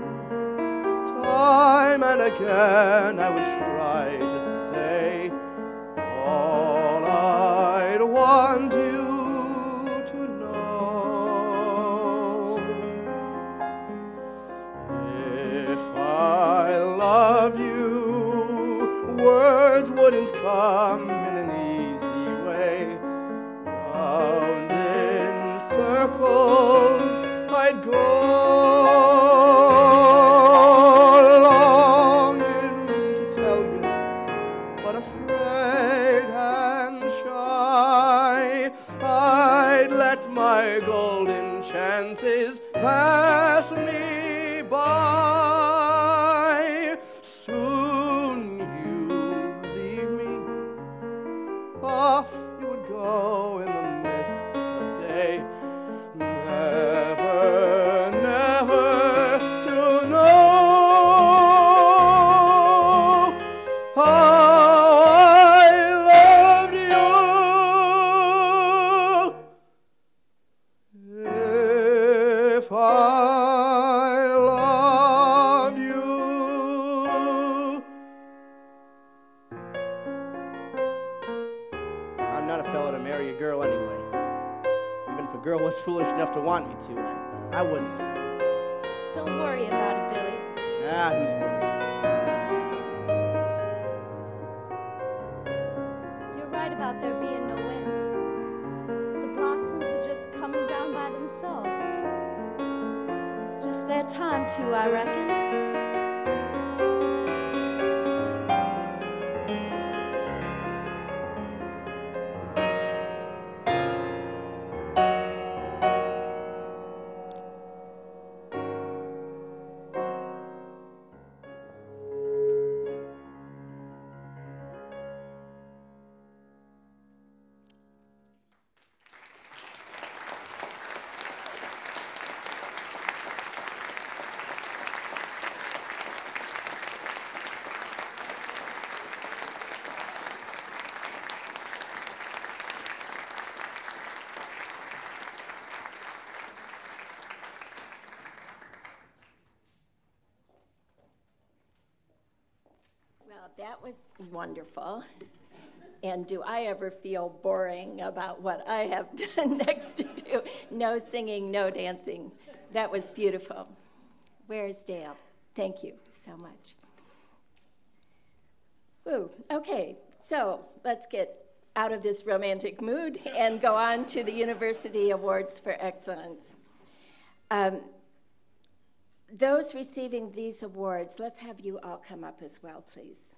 time and again I would try to say all I'd want you to know. If I loved you, words wouldn't come in an easy way. Round in circles I'd go, longing to tell you, but afraid and shy. I'd let my golden chances pass me by. Soon you'd leave me, off you would go in the mist of day. Never, never to know how I loved you. If I loved you. I'm not a fella to marry a girl anyway. Even if a girl was foolish enough to want me to, I wouldn't. Don't worry about it, Billy. Ah, who's worried? You're right about there being no wind. The blossoms are just coming down by themselves. Just their time too, I reckon. Well, that was wonderful. And do I ever feel boring about what I have done next to do? No singing, no dancing. That was beautiful. Where's Dale? Thank you so much. Woo. Okay, so let's get out of this romantic mood and go on to the University Awards for Excellence. Those receiving these awards, let's have you all come up as well, please.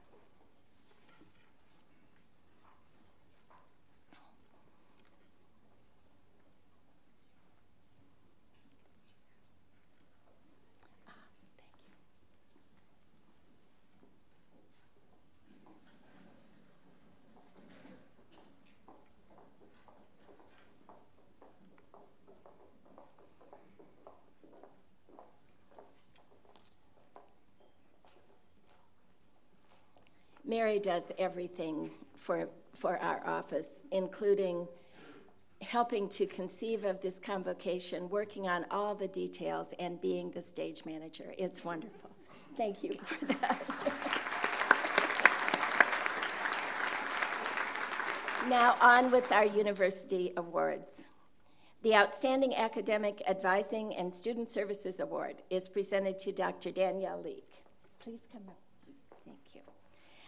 Mary does everything for our office, including helping to conceive of this convocation, working on all the details, and being the stage manager. It's wonderful. Thank you for that. Now on with our university awards. The Outstanding Academic Advising and Student Services Award is presented to Dr. Danielle Leek. Please come up. Thank you.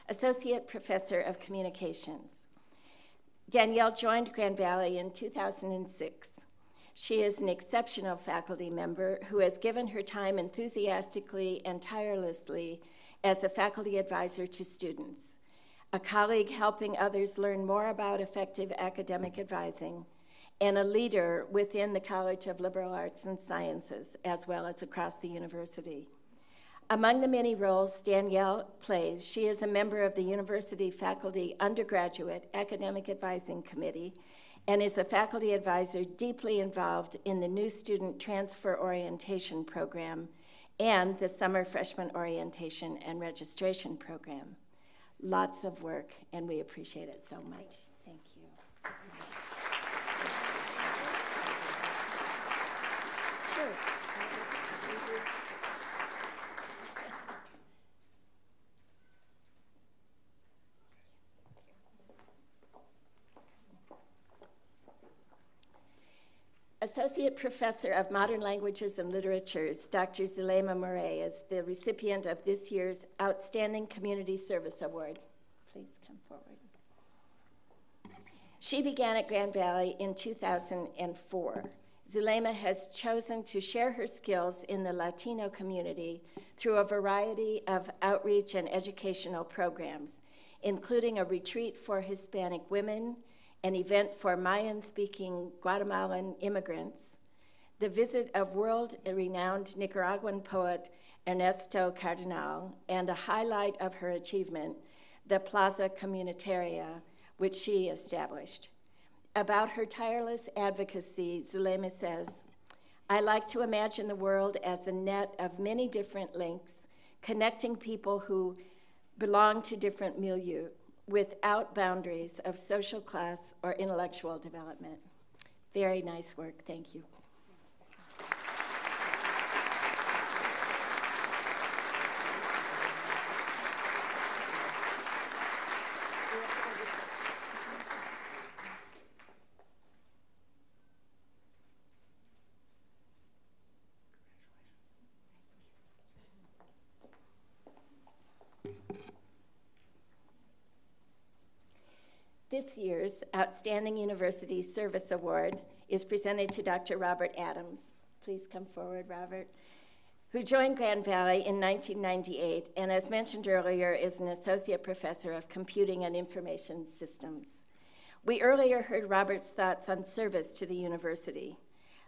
Associate Professor of Communications. Danielle joined Grand Valley in 2006. She is an exceptional faculty member who has given her time enthusiastically and tirelessly as a faculty advisor to students, a colleague helping others learn more about effective academic advising, and a leader within the College of Liberal Arts and Sciences, as well as across the university. Among the many roles Danielle plays, she is a member of the University Faculty Undergraduate Academic Advising Committee and is a faculty advisor deeply involved in the new student transfer orientation program and the summer freshman orientation and registration program. Lots of work, and we appreciate it so much. Thank you. Sure. Associate Professor of Modern Languages and Literatures, Dr. Zulema Murray, is the recipient of this year's Outstanding Community Service Award. Please come forward. She began at Grand Valley in 2004. Zulema has chosen to share her skills in the Latino community through a variety of outreach and educational programs, including a retreat for Hispanic women, an event for Mayan-speaking Guatemalan immigrants, the visit of world-renowned Nicaraguan poet Ernesto Cardenal, and a highlight of her achievement, the Plaza Comunitaria, which she established. About her tireless advocacy, Zulema says, "I like to imagine the world as a net of many different links, connecting people who belong to different milieux, without boundaries of social class or intellectual development." Very nice work, thank you. This year's Outstanding University Service Award is presented to Dr. Robert Adams. Please come forward, Robert, who joined Grand Valley in 1998 and, as mentioned earlier, is an associate professor of computing and information systems. We earlier heard Robert's thoughts on service to the university.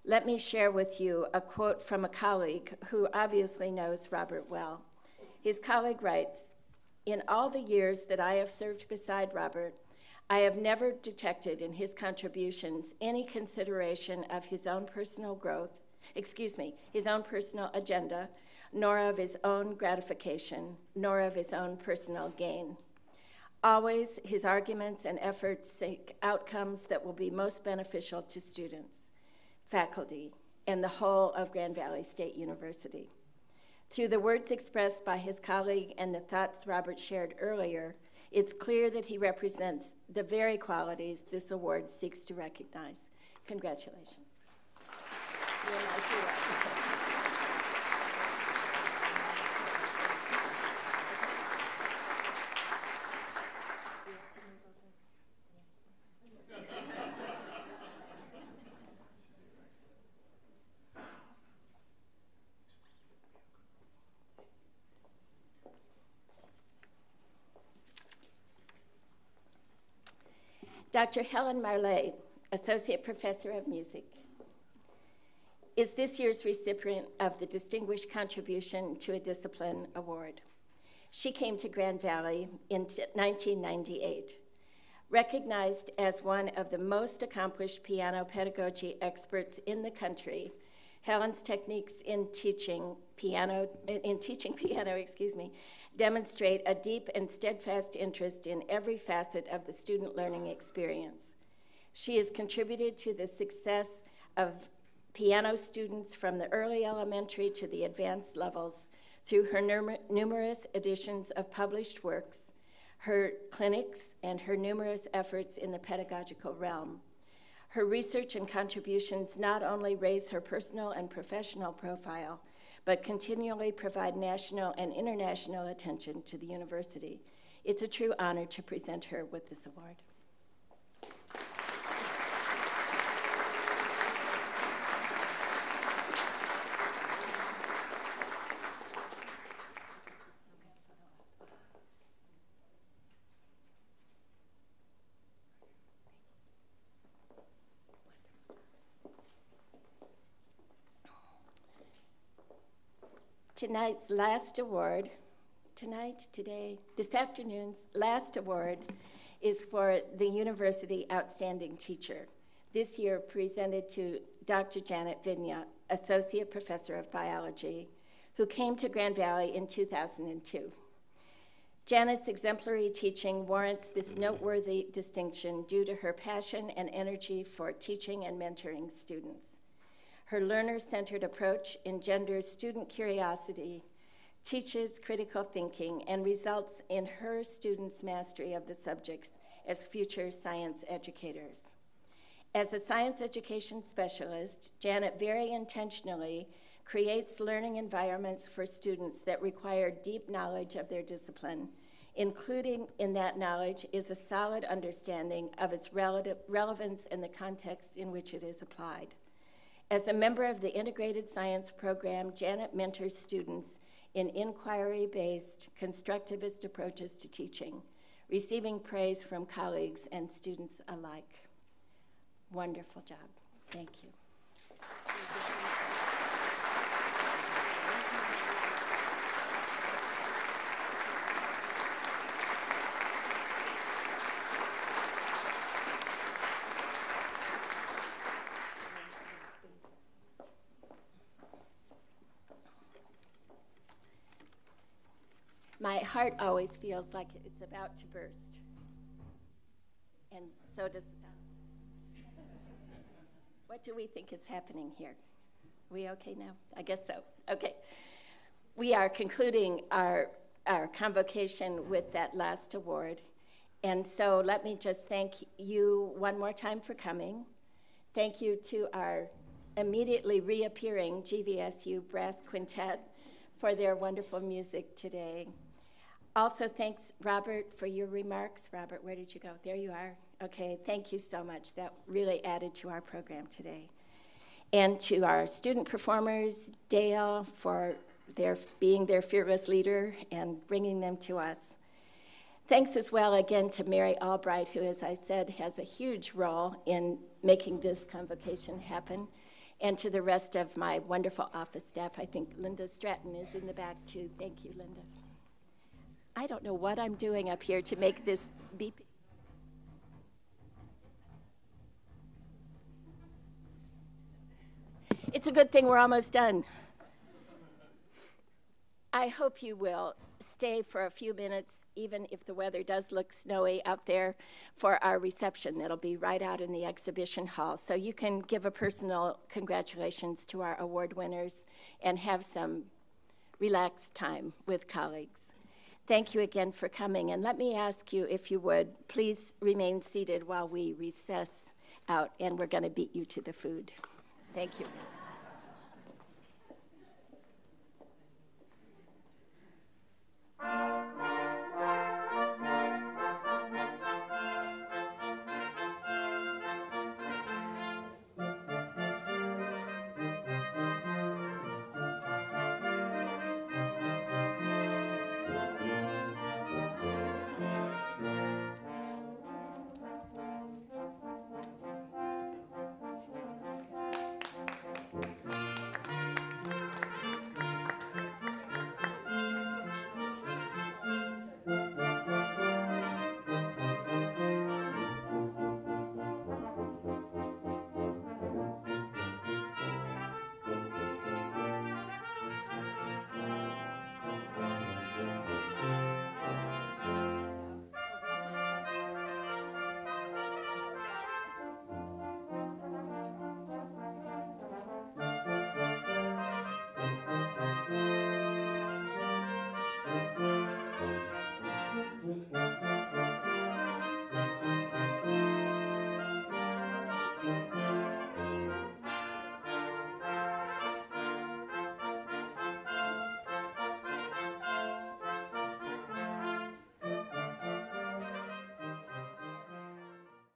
Let me share with you a quote from a colleague who obviously knows Robert well. His colleague writes, "In all the years that I have served beside Robert, I have never detected in his contributions any consideration of his own personal growth, his own personal agenda, nor of his own gratification, nor of his own personal gain. Always, his arguments and efforts seek outcomes that will be most beneficial to students, faculty, and the whole of Grand Valley State University." Through the words expressed by his colleague and the thoughts Robert shared earlier, it's clear that he represents the very qualities this award seeks to recognize. Congratulations. You're my hero. Dr. Helen Marley, Associate Professor of Music, is this year's recipient of the Distinguished Contribution to a Discipline Award. She came to Grand Valley in 1998. Recognized as one of the most accomplished piano pedagogy experts in the country, Helen's techniques in teaching piano, demonstrate a deep and steadfast interest in every facet of the student learning experience. She has contributed to the success of piano students from the early elementary to the advanced levels through her numerous editions of published works, her clinics, and her numerous efforts in the pedagogical realm. Her research and contributions not only raise her personal and professional profile, but continually provide national and international attention to the university. It's a true honor to present her with this award. This afternoon's last award is for the University Outstanding Teacher, this year presented to Dr. Janet Vigna, Associate Professor of Biology, who came to Grand Valley in 2002. Janet's exemplary teaching warrants this noteworthy distinction due to her passion and energy for teaching and mentoring students. Her learner-centered approach engenders student curiosity, teaches critical thinking, and results in her students' mastery of the subjects as future science educators. As a science education specialist, Janet very intentionally creates learning environments for students that require deep knowledge of their discipline. Including in that knowledge is a solid understanding of its relevance and the context in which it is applied. As a member of the Integrated Science Program, Janet mentors students in inquiry-based, constructivist approaches to teaching, receiving praise from colleagues and students alike. Wonderful job. Thank you. My heart always feels like it's about to burst. And so does the sound. What do we think is happening here? We okay now? I guess so. Okay. We are concluding our convocation with that last award. And so let me just thank you one more time for coming. Thank you to our immediately reappearing GVSU Brass Quintet for their wonderful music today. Also, thanks, Robert, for your remarks. Robert, where did you go? There you are. Okay, thank you so much. That really added to our program today. And to our student performers, Dale, for being their fearless leader and bringing them to us. Thanks as well again to Mary Albright, who, as I said, has a huge role in making this convocation happen, and to the rest of my wonderful office staff. I think Linda Stratton is in the back, too. Thank you, Linda. I don't know what I'm doing up here to make this beep. It's a good thing we're almost done. I hope you will stay for a few minutes, even if the weather does look snowy out there, for our reception that'll be right out in the exhibition hall. So you can give a personal congratulations to our award winners and have some relaxed time with colleagues. Thank you again for coming, and let me ask you, if you would, please remain seated while we recess out, and we're going to beat you to the food. Thank you.